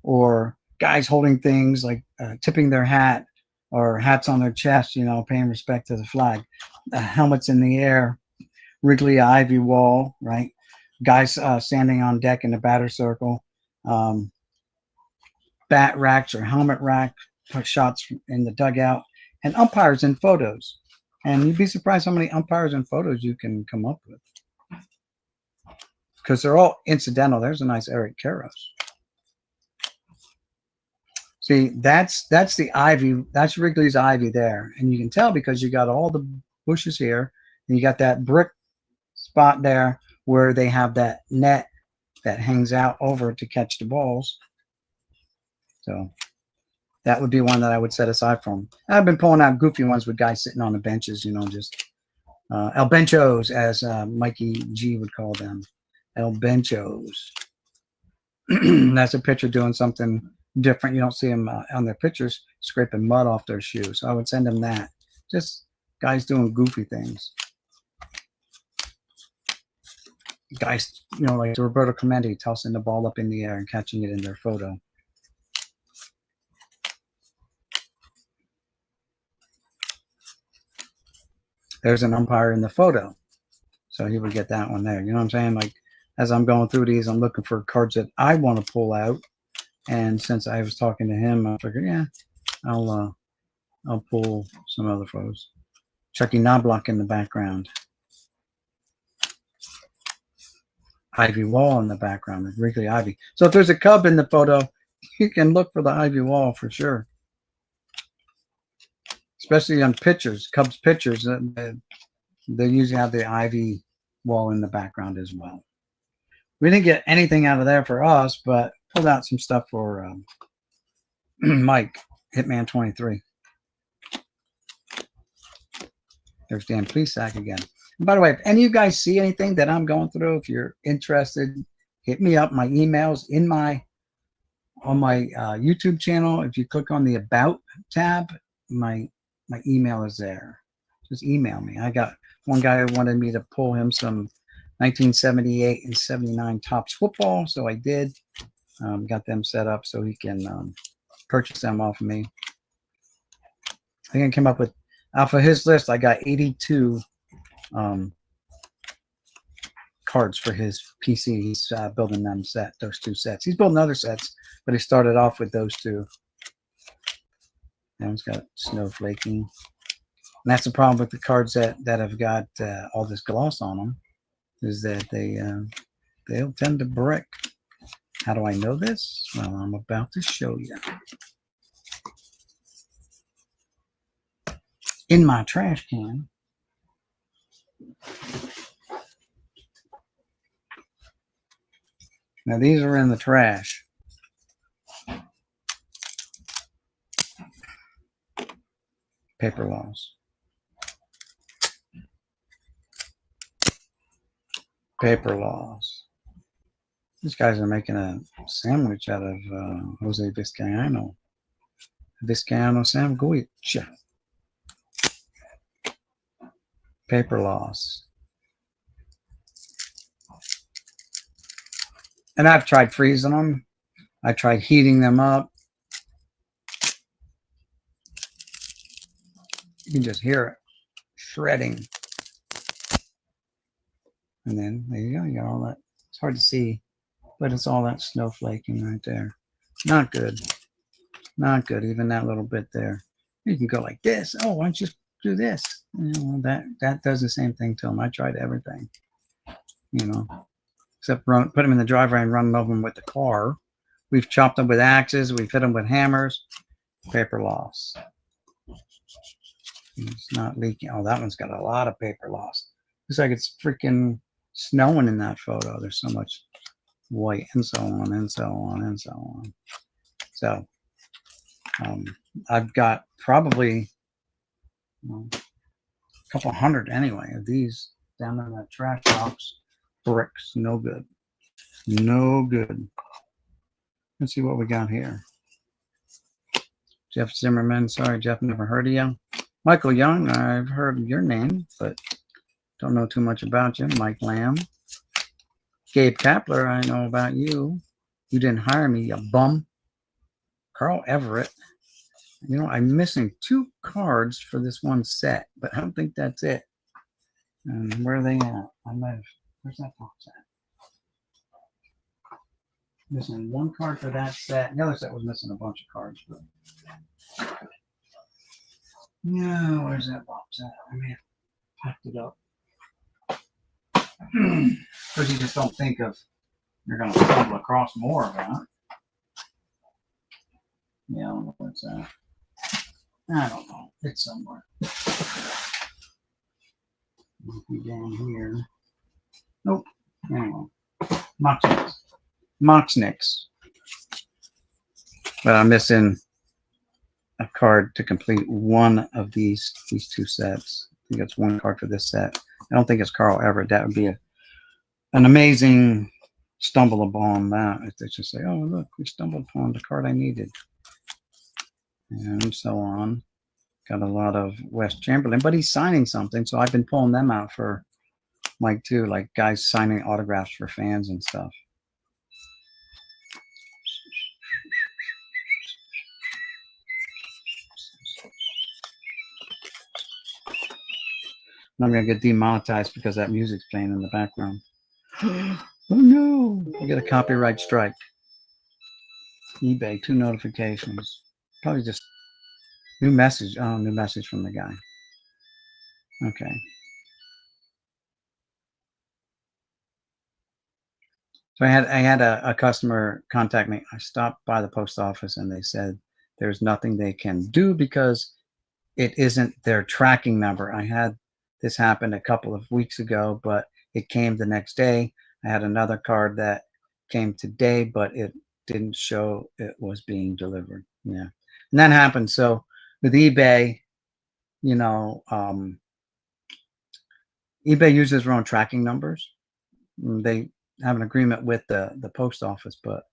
or guys holding things like tipping their hat, or hats on their chest, you know, paying respect to the flag. Helmets in the air, Wrigley ivy wall, right? Guys standing on deck in the batter circle, bat racks or helmet rack shots in the dugout, and umpires in photos. And you'd be surprised how many umpires and photos you can come up with, because they're all incidental. There's a nice Eric Karros. See, that's the ivy. That's Wrigley's ivy there, and you can tell because you got all the bushes here, and you got that brick spot there where they have that net that hangs out over to catch the balls. So that would be one that I would set aside from. I've been pulling out goofy ones with guys sitting on the benches, you know, just El Benchos, as Mikey G would call them. El Benchos. That's a pitcher doing something different. You don't see them on their pictures scraping mud off their shoes. So I would send them that. Just guys doing goofy things. Guys, you know, like Roberto Clemente tossing the ball up in the air and catching it in their photo. There's an umpire in the photo. So he would get that one there. You know what I'm saying? Like, as I'm going through these, I'm looking for cards that I want to pull out. And since I was talking to him, I figured, yeah, I'll pull some other photos. Chucky Knobloch in the background. Ivy wall in the background, Wrigley Ivy. So if there's a Cub in the photo, you can look for the Ivy wall for sure. Especially on pictures, Cubs pictures, they usually have the Ivy wall in the background as well. We didn't get anything out of there for us, but pulled out some stuff for Mike, Hitman 23. There's Dan Plesac again. And by the way, if any of you guys see anything that I'm going through, if you're interested, hit me up. My email's on my YouTube channel. If you click on the About tab, my email is there. Just email me. I got one guy who wanted me to pull him some 1978 and 79 Topps football, so I did. Got them set up so he can purchase them off of me. I think I came up with, off of his list, I got 82 cards for his PC. He's building them those two sets. He's building other sets, but he started off with those two. That one's got snowflaking. And that's the problem with the cards that have got all this gloss on them, is that they'll tend to brick. How do I know this? Well, I'm about to show you. In my trash can, now these are in the trash. Paper Laws. Paper Laws. These guys are making a sandwich out of Jose Vizcaino. Viscano sandwich. Paper loss. And I've tried freezing them. I tried heating them up. You can just hear it shredding. And then there you go. You got all that. It's hard to see, but it's all that snowflaking right there. Not good. Not good. Even that little bit there. You can go like this. Oh, why don't you do this? You know, that does the same thing to them. I tried everything. You know, except put them in the driveway and run over them with the car. We've chopped them with axes. We've hit them with hammers. Paper loss. It's not leaking. Oh, that one's got a lot of paper loss. Looks like it's freaking snowing in that photo. There's so much white and so on and so on and so on. So I've got probably a couple hundred anyway of these down in that trash box. Bricks, no good. No good. Let's see what we got here. Jeff Zimmerman. Sorry, Jeff, never heard of you. Michael Young, I've heard of your name, but don't know too much about you. Mike Lamb. Gabe Kapler, I know about you. You didn't hire me, you bum. Carl Everett. You know, I'm missing 2 cards for this one set, but I don't think that's it. And where are they at? I might have. Where's that box at? Missing 1 card for that set. The other set was missing a bunch of cards. But no, where's that box at? I may have packed it up. Because you just don't think of you're going to stumble across more of that. Yeah, I don't know what's that. I don't know. It's somewhere. Might be down here. Nope. Anyway. Moxnix. But I'm missing a card to complete one of these 2 sets. I think it's 1 card for this set. I don't think it's Carl Everett. That would be an amazing stumble upon that. If they just say, oh, look, we stumbled upon the card I needed. And so on. Got a lot of Wes Chamberlain, but he's signing something. So I've been pulling them out for Mike too, like guys signing autographs for fans and stuff. I'm going to get demonetized because that music's playing in the background. Oh no, I get a copyright strike. eBay, 2 notifications. Probably just new message. Oh, new message from the guy. Okay. So I had a customer contact me. I stopped by the post office and they said there's nothing they can do because it isn't their tracking number. I had this happen a couple of weeks ago, but it came the next day. I had another card that came today, but it didn't show it was being delivered. Yeah. And that happened. So with eBay, you know, eBay uses their own tracking numbers. They have an agreement with the post office, but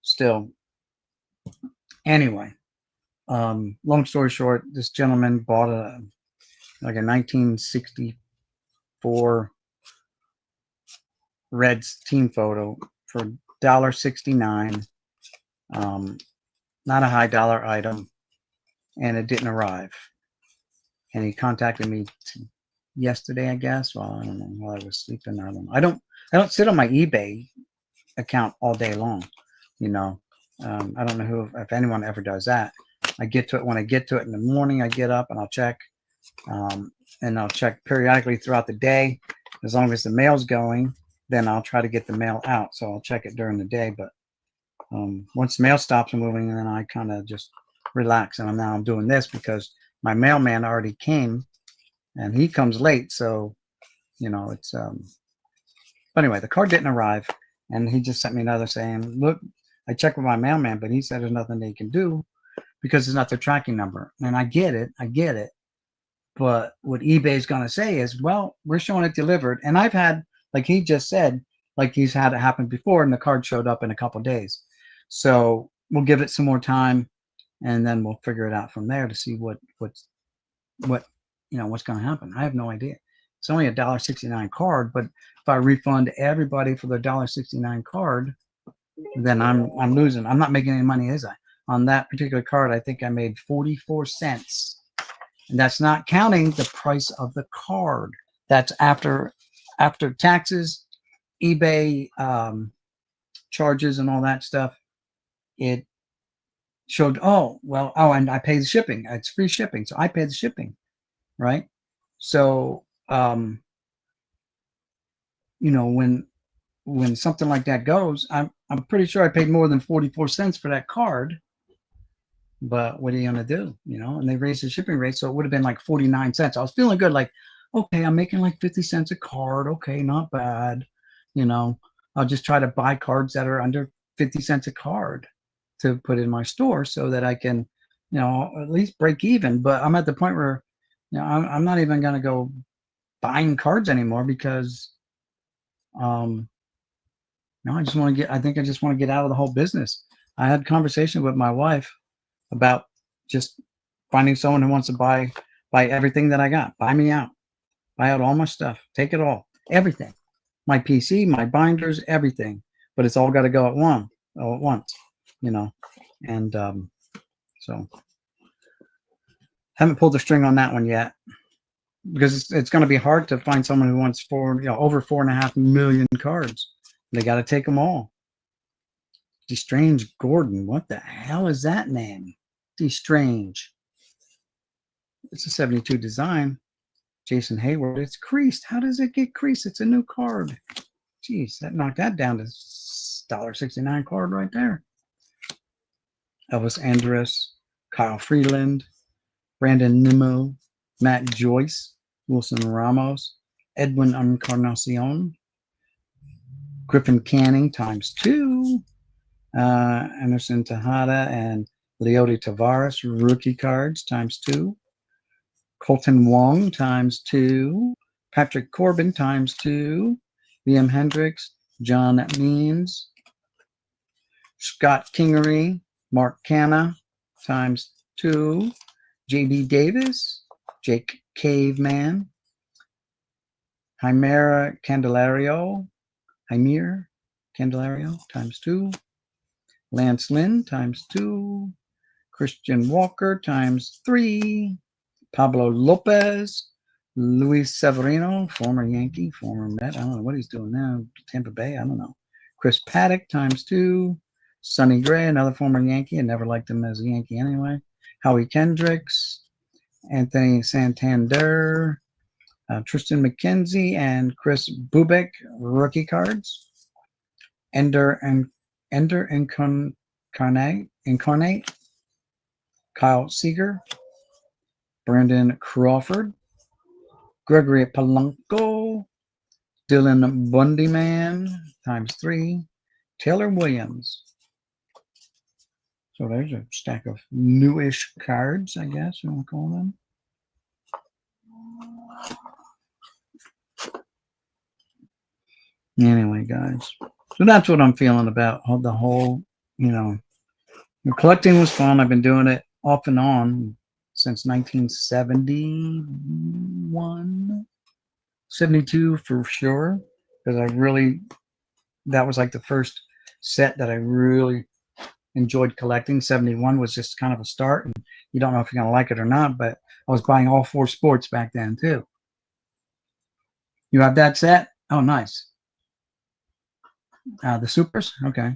still. Anyway, long story short, this gentleman bought a 1964 Reds team photo for $1.69. Not a high dollar item, and it didn't arrive. And he contacted me yesterday, I guess. Well, I don't know, while I was sleeping. I don't sit on my eBay account all day long. You know, I don't know if anyone ever does that. I get to it when I get to it in the morning. I get up and I'll check, and I'll check periodically throughout the day. As long as the mail's going, then I'll try to get the mail out. So I'll check it during the day. But once the mail stops moving, then I kind of just relax. And now I'm doing this because my mailman already came, and he comes late. So, you know, it's but anyway, the card didn't arrive, and he just sent me another saying, look, I checked with my mailman, but he said there's nothing they can do because it's not their tracking number. And I get it. But what eBay is going to say is, well, we're showing it delivered. And I've had, like he just said, like he's had it happen before, and the card showed up in a couple of days. So we'll give it some more time, and then we'll figure it out from there to see what what's going to happen. I have no idea. It's only a $1.69 card, but if I refund everybody for the $1.69 card, then I'm losing. I'm not making any money, is I? On that particular card, I think I made 44 cents. And that's not counting the price of the card. That's after taxes, eBay charges, and all that stuff. It showed, and I pay the shipping. It's free shipping, so I pay the shipping, right? So, when something like that goes, I'm pretty sure I paid more than 44 cents for that card. But what are you going to do? And they raised the shipping rate, so it would have been like 49 cents. I was feeling good, like, okay, I'm making like 50 cents a card. Okay, not bad. I'll just try to buy cards that are under 50 cents a card to put in my store so that I can, at least break even. But I'm at the point where, I'm not even going to go buying cards anymore because, I just want to I just want to get out of the whole business. I had a conversation with my wife about just finding someone who wants to buy everything that I got. Buy me out. Buy out all my stuff. Take it all. Everything. My PC, my binders, everything. But it's all got to go at once. And so haven't pulled the string on that one yet, because it's going to be hard to find someone who wants over 4.5 million cards. They got to take them all. Strange Gordon. What the hell is that name? Strange. It's a 72 design. Jason Hayward. It's creased. How does it get creased? It's a new card. Jeez, that knocked that down to $1.69 card right there. Elvis Andrus, Kyle Freeland, Brandon Nimmo, Matt Joyce, Wilson Ramos, Edwin Encarnacion, Griffin Canning ×2, Anderson Tejada and Leody Tavares rookie cards ×2, Colton Wong ×2, Patrick Corbin ×2, Liam Hendricks, John Means, Scott Kingery, Mark Canna ×2, JD Davis, Jake Caveman, Jaime Candelario ×2, Lance Lynn ×2, Christian Walker ×3, Pablo Lopez, Luis Severino, former Yankee, former Met. I don't know what he's doing now. Tampa Bay, I don't know. Chris Paddock ×2, Sonny Gray, another former Yankee. I never liked him as a Yankee anyway. Howie Kendricks, Anthony Santander, Tristan McKenzie, and Chris Bubick rookie cards. Ender Incarnate, Kyle Seager, Brandon Crawford, Gregory Polanco, Dylan Bundyman ×3, Taylor Williams. So there's a stack of newish cards, I guess you want to call them. Anyway, guys, so that's what I'm feeling about the whole, collecting was fun. I've been doing it off and on since 1971, 72 for sure, because that was like the first set that I really enjoyed collecting. 71 was just kind of a start, and you don't know if you're going to like it or not, but I was buying all 4 sports back then too. You have that set? Oh, nice. The supers? Okay.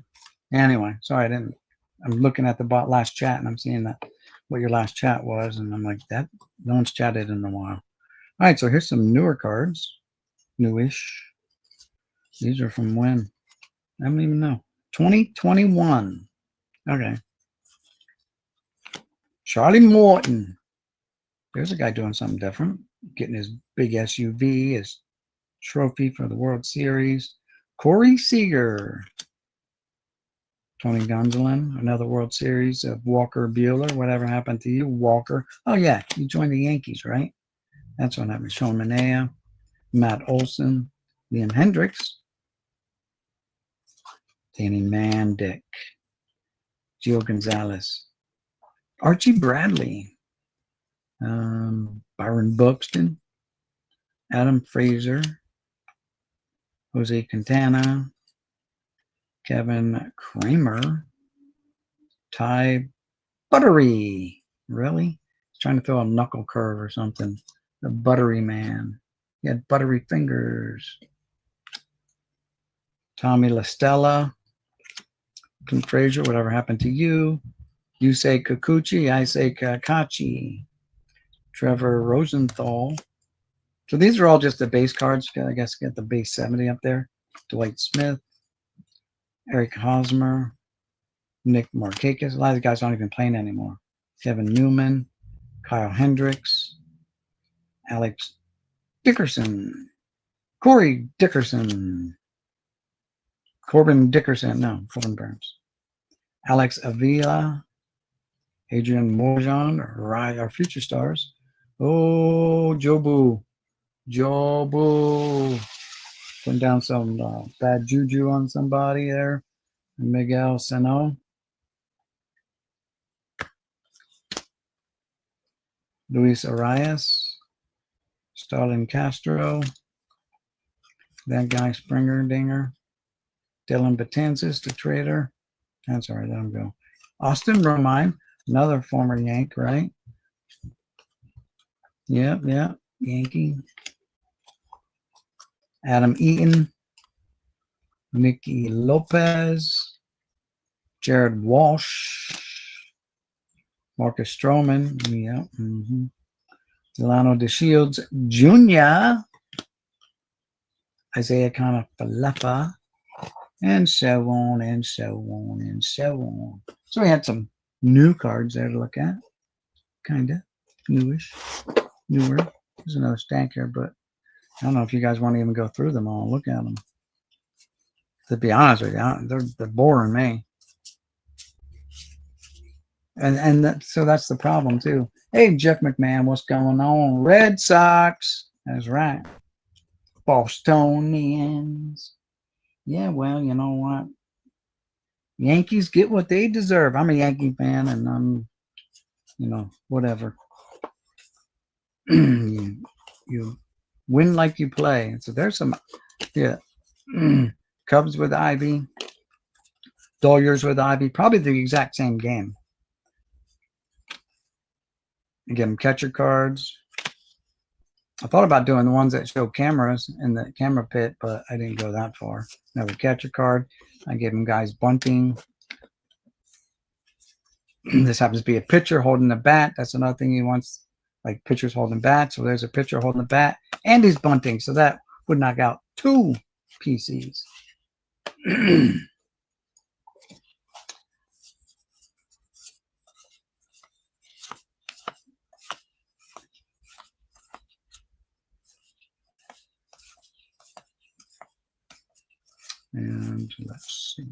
Anyway, sorry, I'm looking at the last chat, and I'm seeing what your last chat was, and I'm like, that no one's chatted in a while. All right, so here's some newer cards. Newish. These are from when? I don't even know. 2021. Okay. Charlie Morton. There's a guy doing something different. Getting his big SUV, his trophy for the World Series. Corey Seager. Tony Gonsolin, another World Series of Walker Buehler. Whatever happened to you, Walker? Oh, yeah, you joined the Yankees, right? That's what happened. Sean Manaea, Matt Olson, Liam Hendricks, Danny Mandick, Gio Gonzalez, Archie Bradley, Byron Buxton, Adam Fraser, Jose Quintana, Kevin Kramer, Ty Buttery. Really? He's trying to throw a knuckle curve or something. The Buttery man. He had buttery fingers. Tommy LaStella, Clint Frazier, whatever happened to you? You say Kikuchi, I say Kakachi. Trevor Rosenthal. So these are all just the base cards. I guess get the base 70 up there. Dwight Smith, Eric Hosmer, Nick Markakis. A lot of the guys aren't even playing anymore. Kevin Newman, Kyle Hendricks, Alex Dickerson, Corey Dickerson, Corbin Dickerson, no, Corbin Burns, Alex Avila, Adrian Morjan, our future stars. Oh, Jobu, putting down some bad juju on somebody there. Miguel Sano, Luis Arias, Stalin Castro, that guy Springer Dinger, Dylan Betances, the trader. That's all right, let him go. Austin Romine, another former Yank, right? Yep, Yankee. Adam Eaton, Mickey Lopez, Jared Walsh, Marcus Stroman, yeah. Delano DeShields Jr., Isaiah Falefa, and so on and so on and so on. So we had some new cards there to look at. Kind of newer. There's another stack here, but I don't know if you guys want to even go through them all. Look at them. To be honest with you, they're boring me. And so that's the problem too. Hey, Jeff McMahon, what's going on? Red Sox. That's right. Bostonians. Yeah, well, you know what? Yankees get what they deserve. I'm a Yankee fan, and I'm, whatever. you win like you play. So there's some, Cubs with Ivy, Dodgers with Ivy, probably the exact same game. And give them catcher cards. I thought about doing the ones that show cameras in the camera pit, but I didn't go that far. Another catcher card. I gave them guys bunting. This happens to be a pitcher holding the bat. That's another thing he wants, like pitchers holding bats. So there's a pitcher holding the bat, and he's bunting. So that would knock out 2 PCs. And let's see.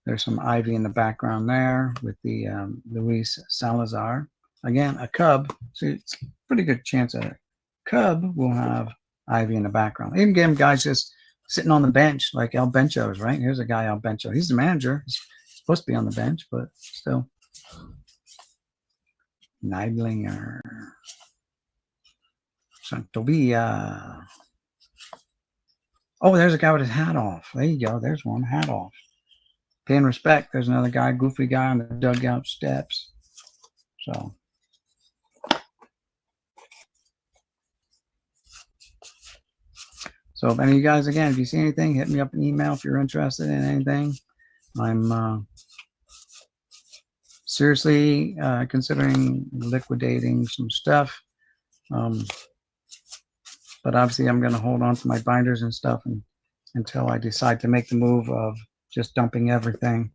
There's some Ivy in the background there with the Luis Salazar. Again, a Cub. So it's a pretty good chance that a Cub will have Ivy in the background. Even get him guys just sitting on the bench like El Bencho is, right? Here's a guy, El Bencho. He's the manager. He's supposed to be on the bench, but still. Neidlinger. Santovilla. Oh, there's a guy with his hat off. There you go. There's one, hat off. Paying respect. There's another guy, goofy guy on the dugout steps. So if any of you guys, again, if you see anything, hit me up an email if you're interested in anything. I'm seriously considering liquidating some stuff. But obviously I'm going to hold on to my binders and stuff until I decide to make the move of just dumping everything.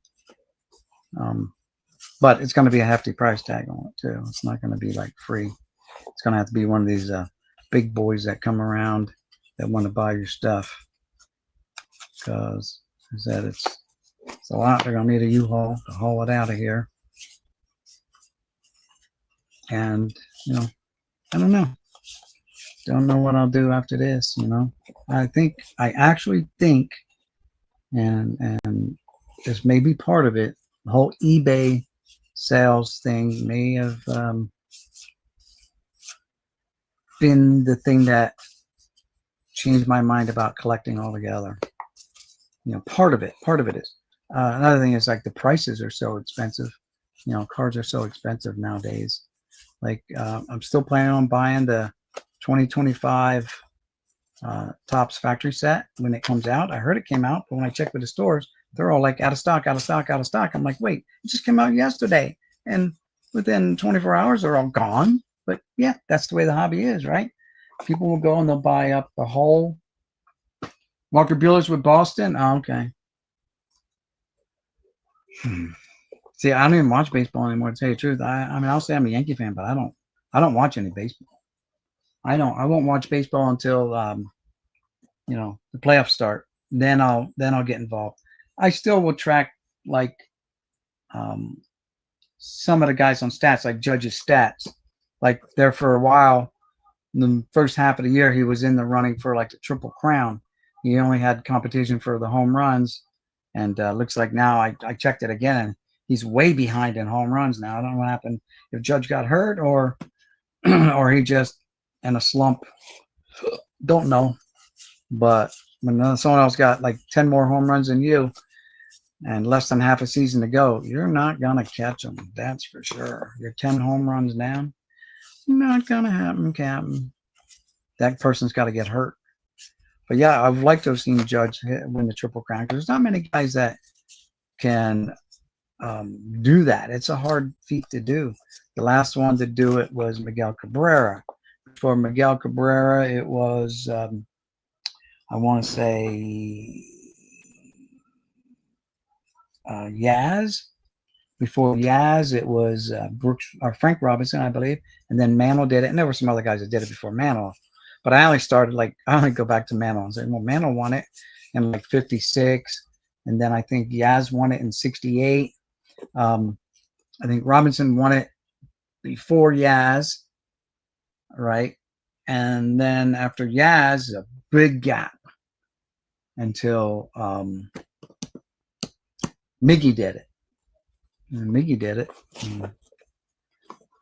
But it's going to be a hefty price tag on it too. It's not going to be like free. It's going to have to be one of these big boys that come around that want to buy your stuff. Because I said it's a lot. They're going to need a U-Haul to haul it out of here. And, I don't know. Don't know what I'll do after this, I actually think, and this may be part of it, the whole eBay sales thing may have been the thing that changed my mind about collecting altogether. Part of it is. Another thing is like the prices are so expensive. Cards are so expensive nowadays. Like I'm still planning on buying the 2025 Topps factory set when it comes out. I heard it came out, but when I checked with the stores, they're all like out of stock, out of stock, out of stock. I'm like, wait, it just came out yesterday, and within 24 hours, they're all gone. But yeah, that's the way the hobby is, right? People will go and they'll buy up the whole Walker Buehler's with Boston. Oh, okay. See, I don't even watch baseball anymore. To tell you the truth, I mean, I'll say I'm a Yankee fan, but I don't watch any baseball. I won't watch baseball until the playoffs start. Then I'll get involved. I still will track like some of the guys on stats, like Judge's stats. Like there for a while, in the first half of the year, he was in the running for like the Triple Crown. He only had competition for the home runs, and looks like now I checked it again, and he's way behind in home runs now. I don't know what happened, if Judge got hurt or or he just in a slump. Don't know. But when someone else got like 10 more home runs than you and less than half a season to go, you're not going to catch them. That's for sure. You're 10 home runs down. Not going to happen, Captain. That person's got to get hurt. But yeah, I'd like to have seen Judge win the Triple Crown because there's not many guys that can do that. It's a hard feat to do. The last one to do it was Miguel Cabrera. For Miguel Cabrera, it was I want to say Yaz. Before Yaz, it was Brooks or Frank Robinson, I believe, and then Mantle did it, and there were some other guys that did it before Mantle. But I only go back to Mantle and say, well, Mantle won it in like '56, and then I think Yaz won it in '68. I think Robinson won it before Yaz, right? And then after Yaz, a big gap until Miggy did it. And Miggy did it. And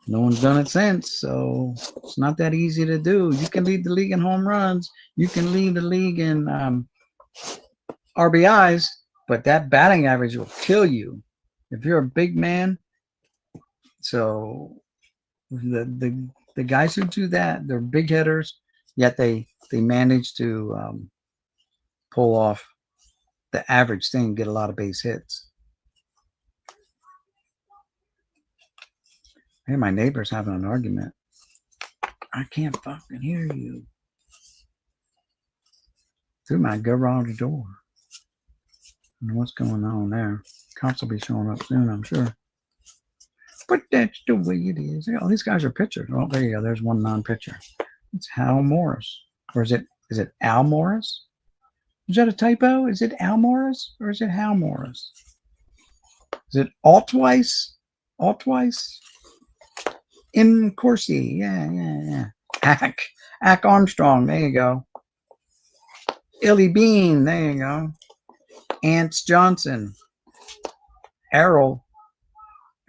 no one's done it since, so it's not that easy to do. You can lead the league in home runs. You can lead the league in RBIs, but that batting average will kill you if you're a big man. So the guys who do that, they're big hitters, yet they manage to pull off the average thing, get a lot of base hits. Hey, my neighbor's having an argument. I can't fucking hear you through my garage door. I don't know what's going on there. Cops will be showing up soon, I'm sure. But that's the way it is. Oh, these guys are pitchers. Oh, there you go. There's one non-pitcher. It's Hal Morris. Or is it Al Morris? Is that a typo? Is it Al Morris or is it Hal Morris? Is it Altweiss? Altweiss? In Corsi. Yeah. Ack Armstrong. There you go. Illy Bean. There you go. Ants Johnson. Errol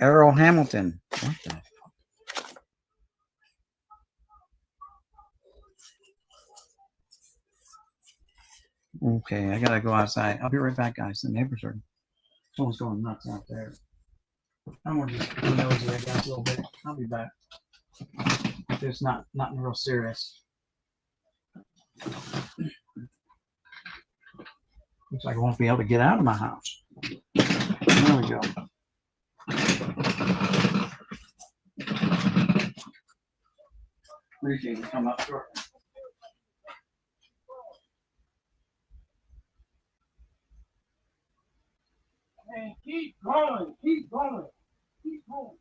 Hamilton. What the fuck? Okay, I gotta go outside. I'll be right back, guys. The neighbors are someone's going nuts out there. I'm gonna just be nosy, I guess, a little bit. I'll be back. It's nothing real serious. Looks like I won't be able to get out of my house. There we go. Appreciate you come up short. Hey, keep going, keep going, keep going.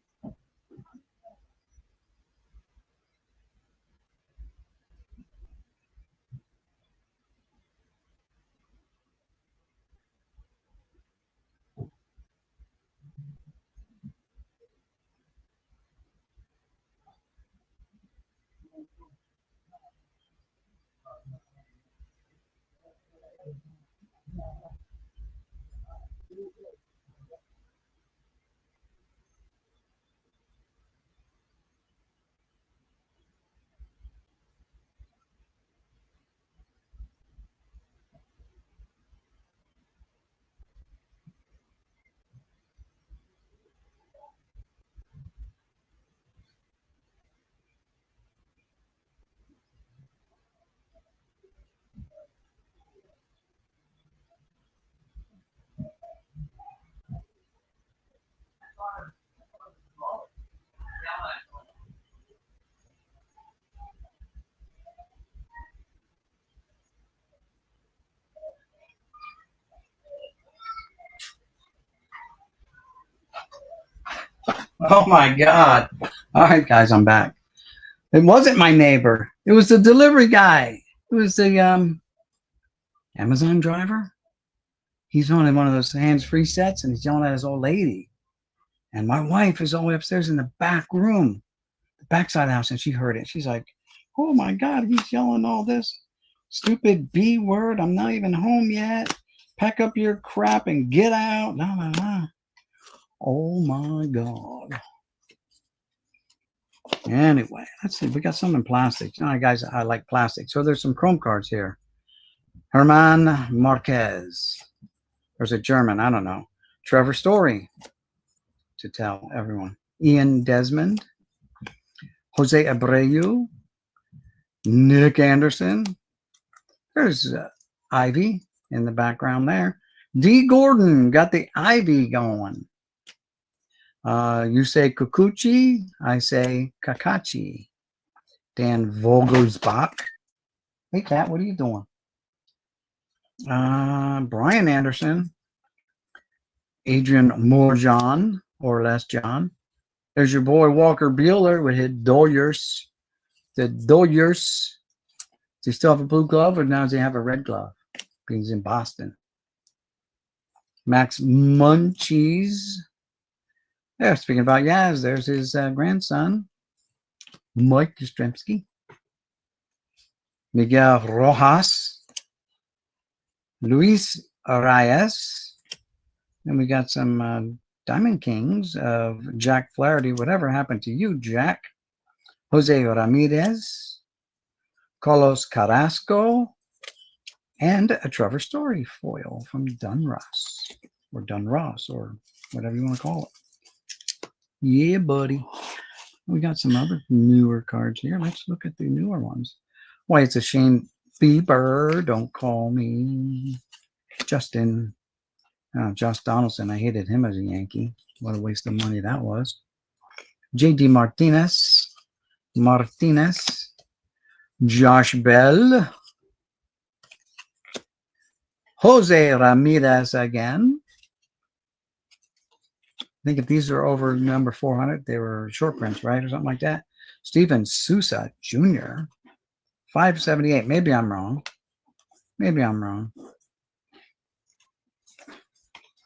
Oh my God. All right, guys, I'm back. It wasn't my neighbor. It was the delivery guy. It was the Amazon driver. He's on one of those hands-free sets and he's yelling at his old lady. And my wife is all the way upstairs in the back room, the backside of the house, and she heard it. She's like, oh my God, he's yelling all this stupid B word. I'm not even home yet. Pack up your crap and get out. No, no, no. Oh my God. Anyway, let's see. We got some in plastic. You know, guys, I like plastic. So there's some Chrome cards here. Herman Marquez. There's a German. I don't know. Trevor Story to tell everyone. Ian Desmond. Jose Abreu. Nick Anderson. There's Ivy in the background there. D. Gordon got the Ivy going. You say Kukuchi, I say Kakachi. Dan Vogelsbach. Hey, Kat, what are you doing? Brian Anderson. Adrian Morjan, or less John. There's your boy Walker Bueller with his Doyers. The Doyers. Does he still have a blue glove, or now does he have a red glove? He's in Boston. Max Munchies. Yeah, speaking about Yaz, there's his grandson, Mike Yastrzemski. Miguel Rojas. Luis Arias. And we got some Diamond Kings of Jack Flaherty. Whatever happened to you, Jack? Jose Ramirez. Carlos Carrasco. And a Trevor Story foil from Dunross. Or Dunross, or whatever you want to call it. Yeah, buddy. We got some other newer cards here. Let's look at the newer ones. Why, it's a Shane Bieber. Don't call me Justin. Josh Donaldson. I hated him as a Yankee. What a waste of money that was. J.D. Martinez. Josh Bell. Jose Ramirez again. I think if these are over number 400, they were short prints, right? Or something like that. Steven Souza Jr. 578. Maybe I'm wrong.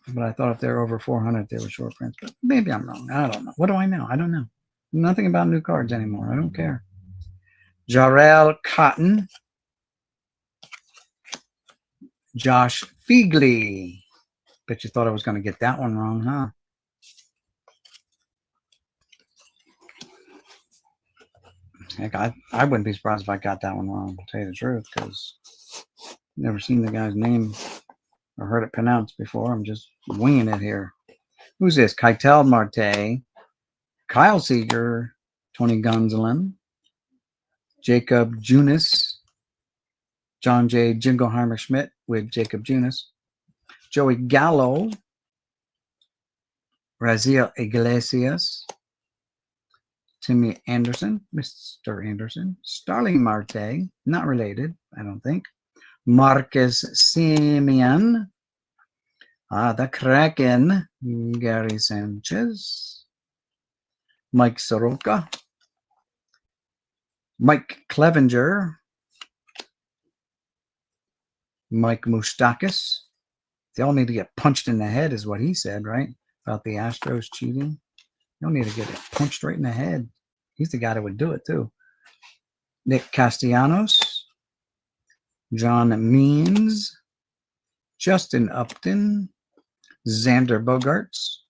But I thought if they're over 400, they were short prints. But maybe I'm wrong. I don't know. What do I know? I don't know. Nothing about new cards anymore. I don't care. Jarrell Cotton. Josh Fegley. Bet you thought I was going to get that one wrong, huh? Heck, I wouldn't be surprised if I got that one wrong, to tell you the truth, because I've never seen the guy's name or heard it pronounced before. I'm just winging it here. Who's this? Keitel Marte, Kyle Seager, Tony Gonsolin, Jacob Junis, John J. Jingleheimer Schmidt with Jacob Junis, Joey Gallo, Raziel Iglesias, Timmy Anderson, Mr. Anderson, Starling Marte, not related, I don't think. Marcus Simeon, the Kraken, Gary Sanchez, Mike Soroka, Mike Clevenger, Mike Moustakas. They all need to get punched in the head, is what he said, right? About the Astros cheating. You don't need to get it punched right in the head. He's the guy that would do it, too. Nick Castellanos, John Means, Justin Upton, Xander Bogaerts,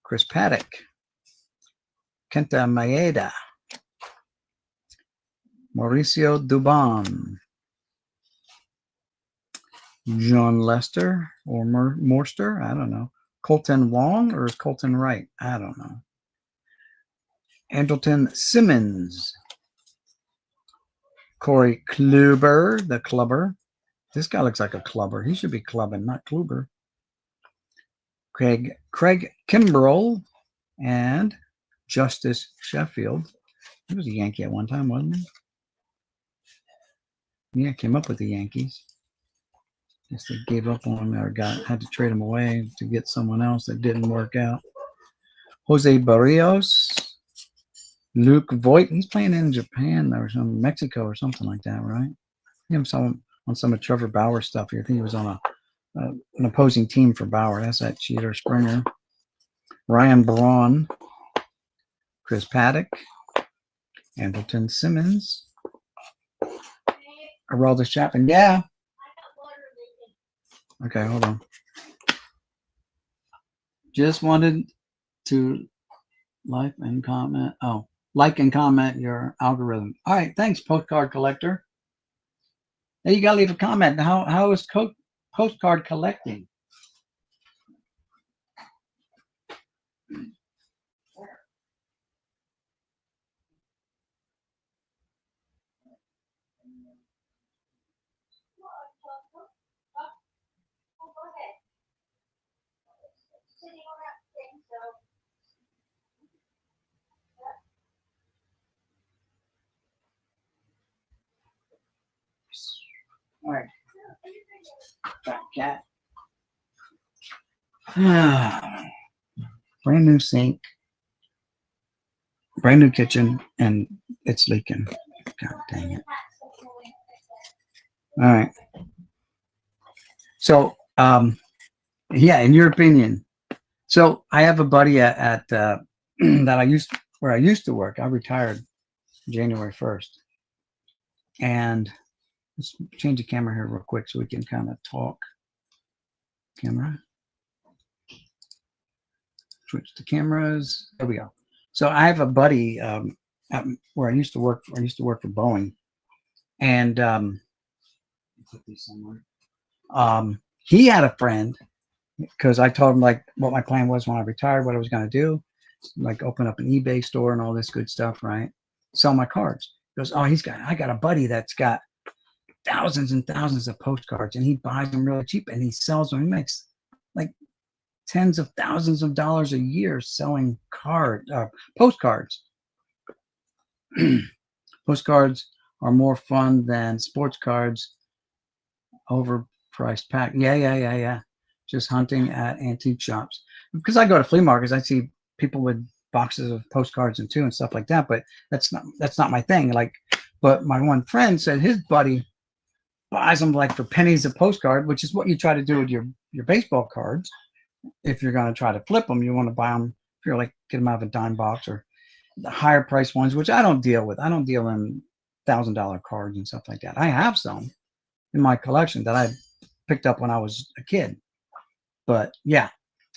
Chris Paddock, Kenta Maeda, Mauricio Dubon, John Lester or Morster, I don't know. Colton Wong or is Colton Wright? I don't know. Andrelton Simmons, Corey Kluber, the clubber. This guy looks like a clubber. He should be clubbing, not Kluber. Craig Kimbrell and Justice Sheffield. He was a Yankee at one time, wasn't he? Yeah, came up with the Yankees. Guess they gave up on him or had to trade him away to get someone else that didn't work out. Jose Barrios, Luke Voigt. He's playing in Japan or some Mexico or something like that, right? Him some on some of Trevor Bauer stuff here. I think he was on an opposing team for Bauer. That's that cheater Springer. Ryan Braun, Chris Paddock, Anderson Simmons, Aroldis Chapman. Yeah. Okay, hold on. Just wanted to like and comment. Oh, like and comment your algorithm. All right, thanks, postcard collector. Hey, you gotta leave a comment. How is postcard collecting? All right, fat cat. Brand new sink, brand new kitchen, and it's leaking. God dang it. All right. So, yeah, in your opinion. So I have a buddy at that I used to work. I retired January 1st. And let's change the camera here real quick so we can kind of talk. Camera. Switch the cameras. There we go. So I have a buddy where I used to work. I used to work for Boeing, and put these somewhere. He had a friend because I told him like what my plan was when I retired, what I was going to do, like open up an eBay store and all this good stuff, right? Sell my cards. He goes, oh, I got a buddy that's got thousands and thousands of postcards, and he buys them really cheap and he sells them. He makes like tens of thousands of dollars a year selling postcards. Postcards are more fun than sports cards. Overpriced pack. Yeah. Just hunting at antique shops. Because I go to flea markets, I see people with boxes of postcards and stuff like that. But that's not my thing. Like, but my one friend said his buddy buys them like for pennies a postcard, which is what you try to do with your baseball cards. If you're going to try to flip them, you want to buy them. If you're like get them out of a dime box or the higher price ones, which I don't deal with. I don't deal in $1,000 cards and stuff like that. I have some in my collection that I picked up when I was a kid. But yeah,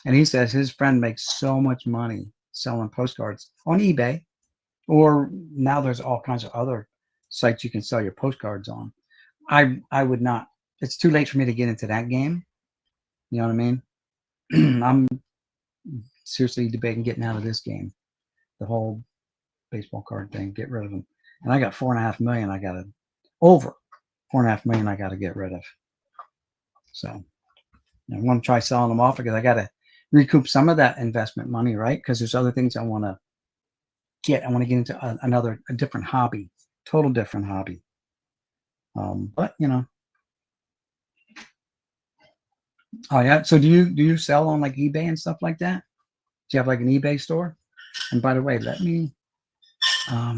and he says his friend makes so much money selling postcards on eBay, or now there's all kinds of other sites you can sell your postcards on. I would not. It's too late for me to get into that game. You know what I mean? I'm seriously debating getting out of this game. The whole baseball card thing, get rid of them. And I got $4.5 million. I got over $4.5 million. I got to get rid of. So I want to try selling them off because I got to recoup some of that investment money, right? Because there's other things I want to get. I want to get into a different hobby, total different hobby. But you know. Oh yeah. So do you sell on like eBay and stuff like that? Do you have like an eBay store? And by the way, let me. I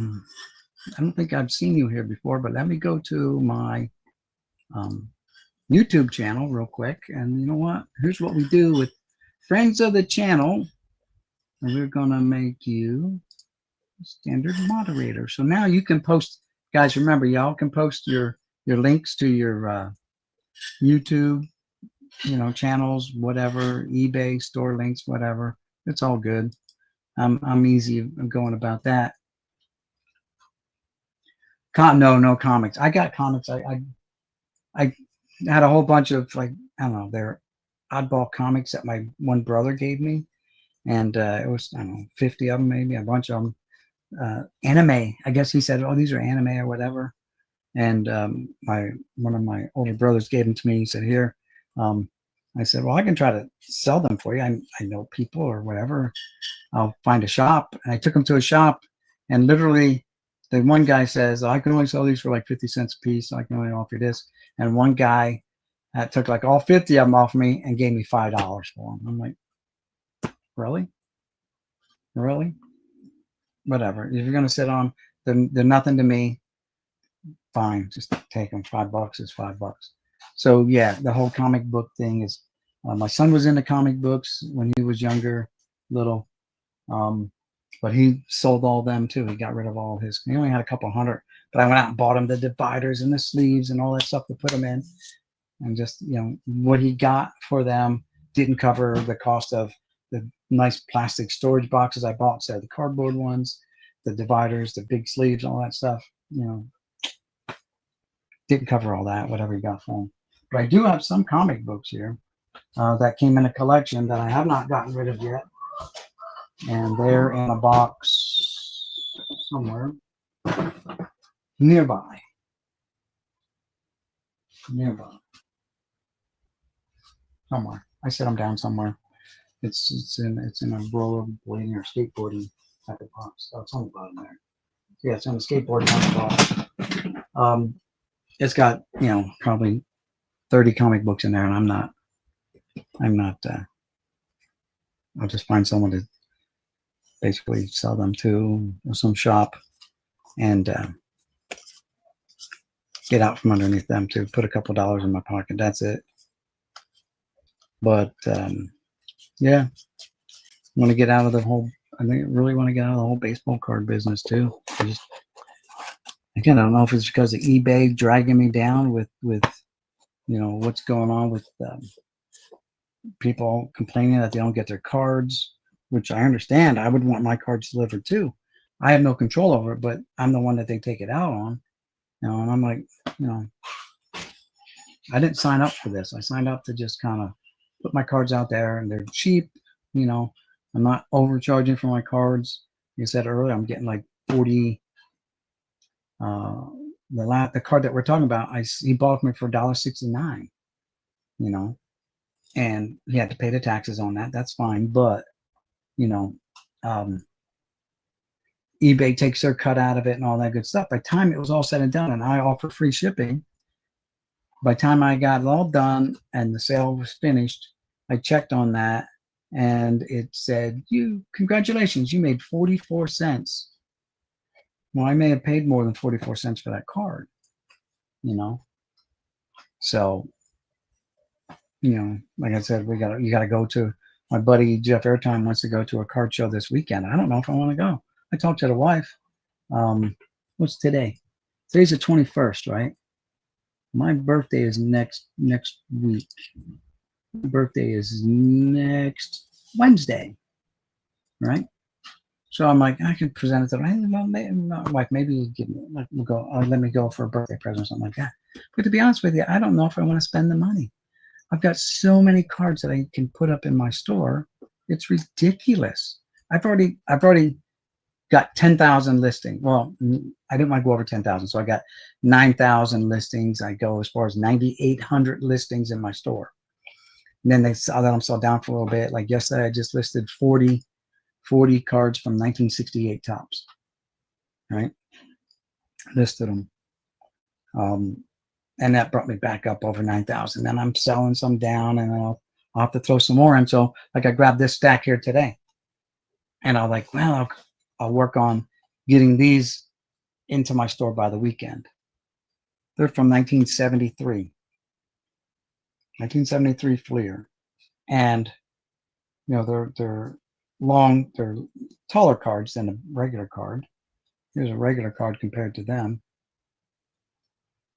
don't think I've seen you here before, but let me go to my YouTube channel real quick. And you know what? Here's what we do with friends of the channel. And we're going to make you standard moderator. So now you can post, guys, remember, y'all can post your links to your YouTube, channels, whatever, eBay store links, whatever. It's all good. I'm easy going about that. No comics. I got comics. I had a whole bunch of I don't know, they're oddball comics that my one brother gave me, and it was 50 of them, maybe a bunch of them. Anime. I guess he said, "Oh, these are anime or whatever." And one of my older brothers gave them to me. He said, "Here." I said, "Well, I can try to sell them for you. I know people or whatever. I'll find a shop." And I took him to a shop, and literally, the one guy says, "I can only sell these for like 50 cents a piece. So I can only offer this." And one guy took like all 50 of them off me and gave me $5 for them. I'm like, really? Really? Whatever. If you're gonna sit on, they're nothing to me. Fine, just take them. $5 is $5. So yeah, the whole comic book thing is. My son was into comic books when he was younger, little, but he sold all them too. He got rid of all his. He only had a couple hundred, but I went out and bought him the dividers and the sleeves and all that stuff to put them in, and just what he got for them didn't cover the cost of the nice plastic storage boxes I bought, so the cardboard ones, the dividers, the big sleeves, all that stuff. Didn't cover all that, whatever he got for him. But I do have some comic books here that came in a collection that I have not gotten rid of yet. And they're in a box somewhere nearby. Somewhere. I set them down somewhere. It's in a rollerblading or skateboarding type of box. Oh, it's on the bottom there. Yeah, it's on the skateboarding box. It's got probably 30 comic books in there, and I'm not. I'll just find someone to basically sell them to, or some shop, and get out from underneath them to put a couple dollars in my pocket. That's it. But yeah, want to get out of the whole. I really want to get out of the whole baseball card business too. Again, I don't know if it's because of eBay dragging me down with what's going on with people complaining that they don't get their cards, which I understand. I would want my cards delivered too. I have no control over it, but I'm the one that they take it out on. And I'm like, I didn't sign up for this. I signed up to just kind of put my cards out there, and they're cheap. I'm not overcharging for my cards. Like I said earlier, I'm getting like 40. The card that we're talking about, he bought me for $1.69. And he had to pay the taxes on that. That's fine, but eBay takes their cut out of it and all that good stuff. By the time it was all said and done, and I offer free shipping, by the time I got it all done and the sale was finished, I checked on that, and it said, congratulations, you made 44 cents. Well, I may have paid more than 44 cents for that card, So, like I said, you gotta go to. My buddy Jeff Airtime wants to go to a card show this weekend. I don't know if I want to go. I talked to the wife. What's today? Today's the 21st, right? My birthday is next week. My birthday is next Wednesday, right? So I'm like, I can present it to my wife. Maybe we'll go. Let me go for a birthday present or something like that. But to be honest with you, I don't know if I want to spend the money. I've got so many cards that I can put up in my store. It's ridiculous. I've already got 10,000 listings. Well, I didn't want to go over 10,000, so I got 9,000 listings. I go as far as 9,800 listings in my store. And then they saw that I'm still down for a little bit. Like yesterday, I just listed 40 cards from 1968 Topps. Right? Listed them. And that brought me back up over 9,000. Then I'm selling some down, and I'll have to throw some more in. So like I grabbed this stack here today, and I'm like, well, I'll work on getting these into my store by the weekend. They're from 1973. 1973 Fleer. And they're long, they're taller cards than a regular card. Here's a regular card compared to them.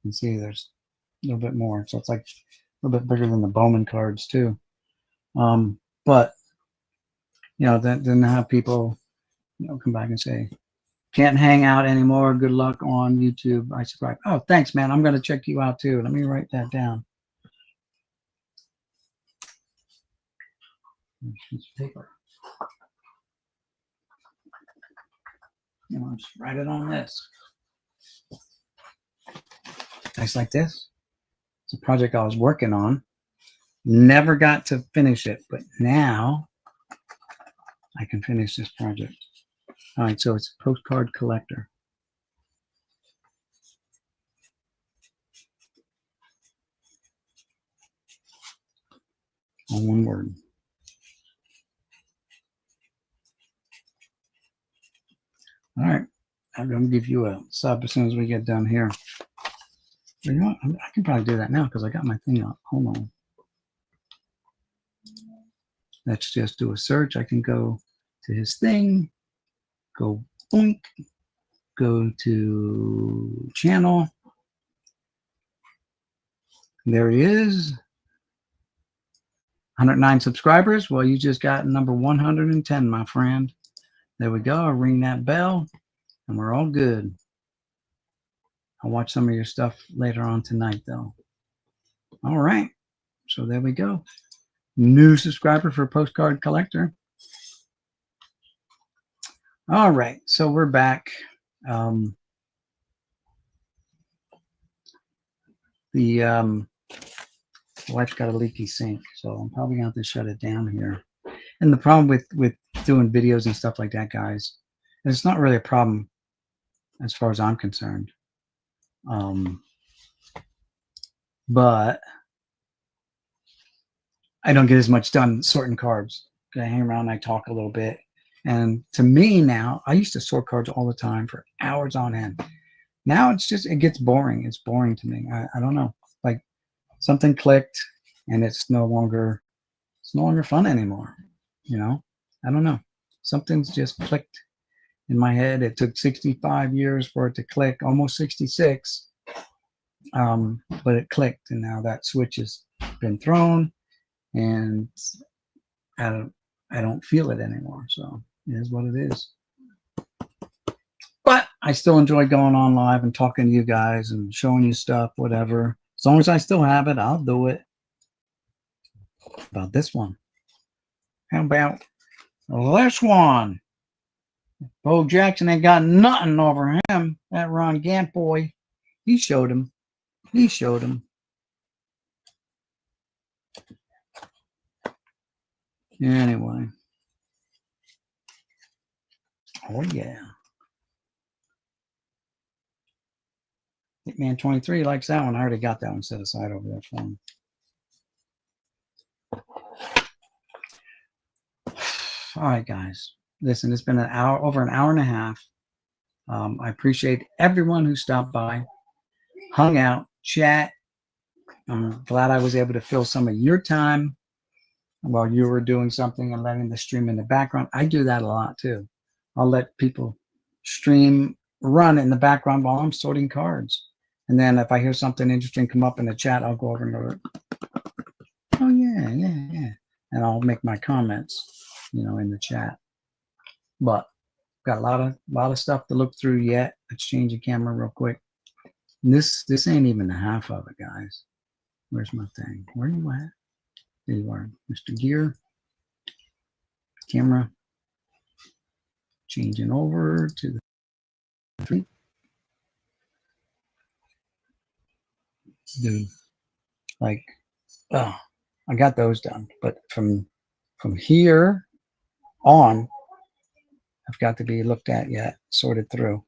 You can see there's a little bit more. So it's like a little bit bigger than the Bowman cards too. But then have people come back and say, can't hang out anymore. Good luck on YouTube. I subscribe. Oh, thanks, man. I'm going to check you out too. Let me write that down. Piece of paper. Just write it on this. Nice like this. It's a project I was working on. Never got to finish it, but now I can finish this project. All right, so it's a postcard collector. All one word. All right. I'm going to give you a sub as soon as we get done here. You know what? I can probably do that now because I got my thing up. Hold on. Let's just do a search. I can go to his thing, go boink, go to channel. There he is. 109 subscribers. Well, you just got number 110, my friend. There we go. I'll ring that bell and we're all good. I'll watch some of your stuff later on tonight, though. All right. So there we go. New subscriber for Postcard Collector. All right. So we're back. The wife's got a leaky sink, so I'm probably going to have to shut it down here. And the problem with doing videos and stuff like that, guys, and it's not really a problem as far as I'm concerned. But I don't get as much done sorting cards. I hang around and I talk a little bit. And to me now, I used to sort cards all the time for hours on end. Now it's just, it gets boring. It's boring to me. I don't know. Like something clicked and it's no longer fun anymore. You know, I don't know. Something's just clicked in my head. It took 65 years for it to click, almost 66. But it clicked, and now that switch has been thrown, and I don't feel it anymore. So it is what it is. But I still enjoy going on live and talking to you guys and showing you stuff, whatever. As long as I still have it, I'll do it. About this one. How about this one? Bo Jackson ain't got nothing over him. That Ron Gant boy. He showed him. He showed him. Anyway. Oh, yeah. Hitman 23 likes that one. I already got that one set aside over there for him. All right, guys. Listen, it's been over an hour and a half. I appreciate everyone who stopped by, hung out, chat. I'm glad I was able to fill some of your time while you were doing something and letting the stream in the background. I do that a lot too. I'll let people stream run in the background while I'm sorting cards. And then if I hear something interesting come up in the chat, I'll go over and go, oh yeah, yeah, yeah. And I'll make my comments, in the chat. But got a lot of stuff to look through yet. Let's change the camera real quick. And this ain't even the half of it, guys. Where's my thing? Where are you at? There you are, Mr. Gear. Camera. Changing over to the 3. Dude, like, oh, I got those done. But from here on, I've got to be looked at yet, sorted through.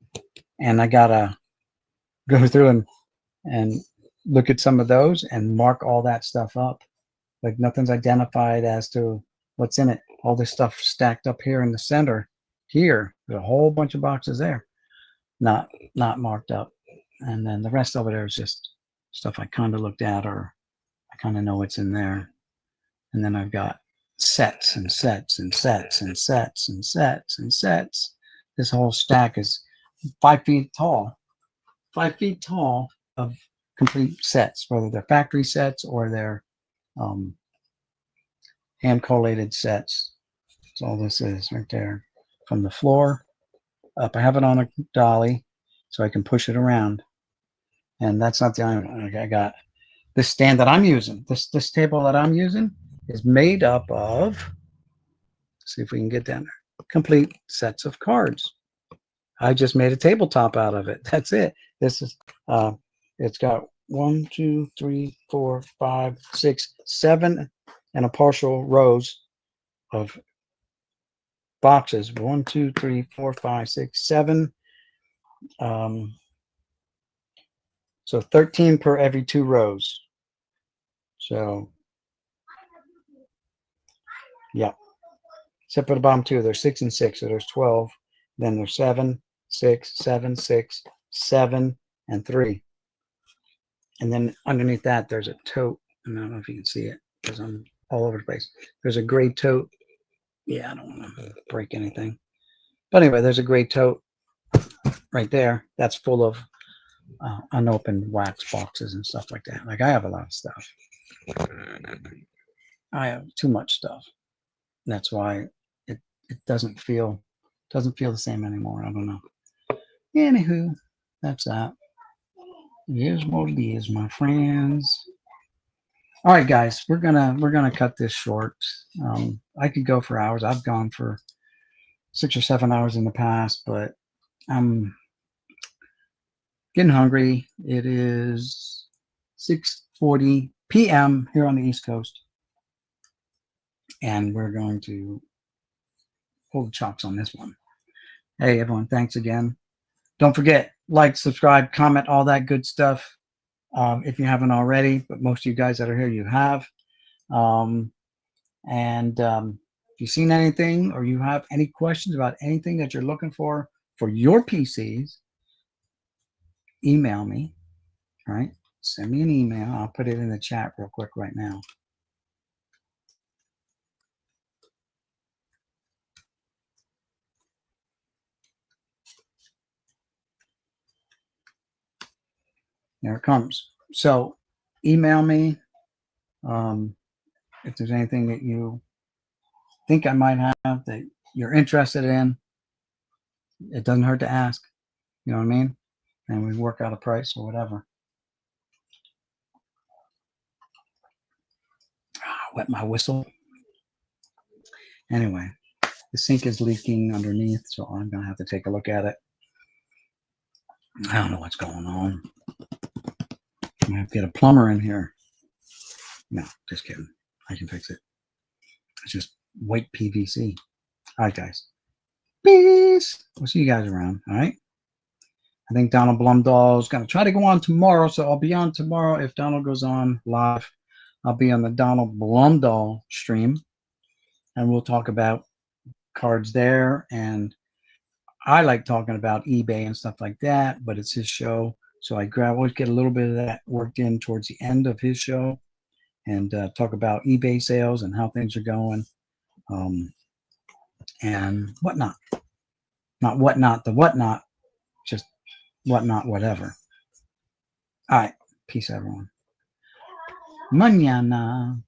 And I gotta go through and look at some of those and mark all that stuff up. Like nothing's identified as to what's in it. All this stuff stacked up here in the center. Here, there's a whole bunch of boxes there, not marked up. And then the rest over there is just stuff I kind of looked at or I kind of know what's in there. And then I've got sets and sets and sets and sets and sets and sets. This whole stack is 5 feet tall. 5 feet tall of complete sets, whether they're factory sets or they're hand collated sets. That's all this is right there. From the floor up. I have it on a dolly so I can push it around. And that's not the only one. I got this stand that I'm using. This table that I'm using is made up of, see if we can get down there, complete sets of cards. I just made a tabletop out of it. That's it. This is, it's got 1, 2, 3, 4, 5, 6, 7 and a partial rows of boxes. 1, 2, 3, 4, 5, 6, 7. So 13 per every 2 rows. So, yeah. Except for the bottom 2, there's 6 and 6, so there's 12. Then there's 7, 6, 7, 6, 7, and 3. And then underneath that, there's a tote. And I don't know if you can see it because I'm all over the place. There's a gray tote. Yeah, I don't want to break anything. But anyway, there's a gray tote right there. That's full of unopened wax boxes and stuff like that. Like I have a lot of stuff. I have too much stuff. That's why it doesn't feel the same anymore. I don't know. Anywho, that's that. It is what it is, my friends. All right, guys, we're gonna cut this short. I could go for hours. I've gone for 6 or 7 hours in the past, but I'm getting hungry. It is 6:40 p.m. here on the East Coast, and we're going to pull the chops on this one. Hey, everyone, thanks again. Don't forget, like, subscribe, comment, all that good stuff. If you haven't already, but most of you guys that are here, you have. If you've seen anything or you have any questions about anything that you're looking for your PCs, email me, all right? Send me an email. I'll put it in the chat real quick right now. There it comes. So email me if there's anything that you think I might have that you're interested in. It doesn't hurt to ask. You know what I mean? And we work out a price or whatever. Wet my whistle. Anyway, the sink is leaking underneath, so I'm going to have to take a look at it. I don't know what's going on. I'm going to have to get a plumber in here. No, just kidding. I can fix it. It's just white PVC. All right, guys. Peace. We'll see you guys around. All right. I think Donald Blumdahl is going to try to go on tomorrow, so I'll be on tomorrow. If Donald goes on live, I'll be on the Donald Blumdahl stream, and we'll talk about cards there. And I like talking about eBay and stuff like that, but it's his show, so I always get a little bit of that worked in towards the end of his show, and talk about eBay sales and how things are going, and whatnot. Not whatnot, the whatnot, just whatnot, whatever. All right. Peace, everyone. Mañana.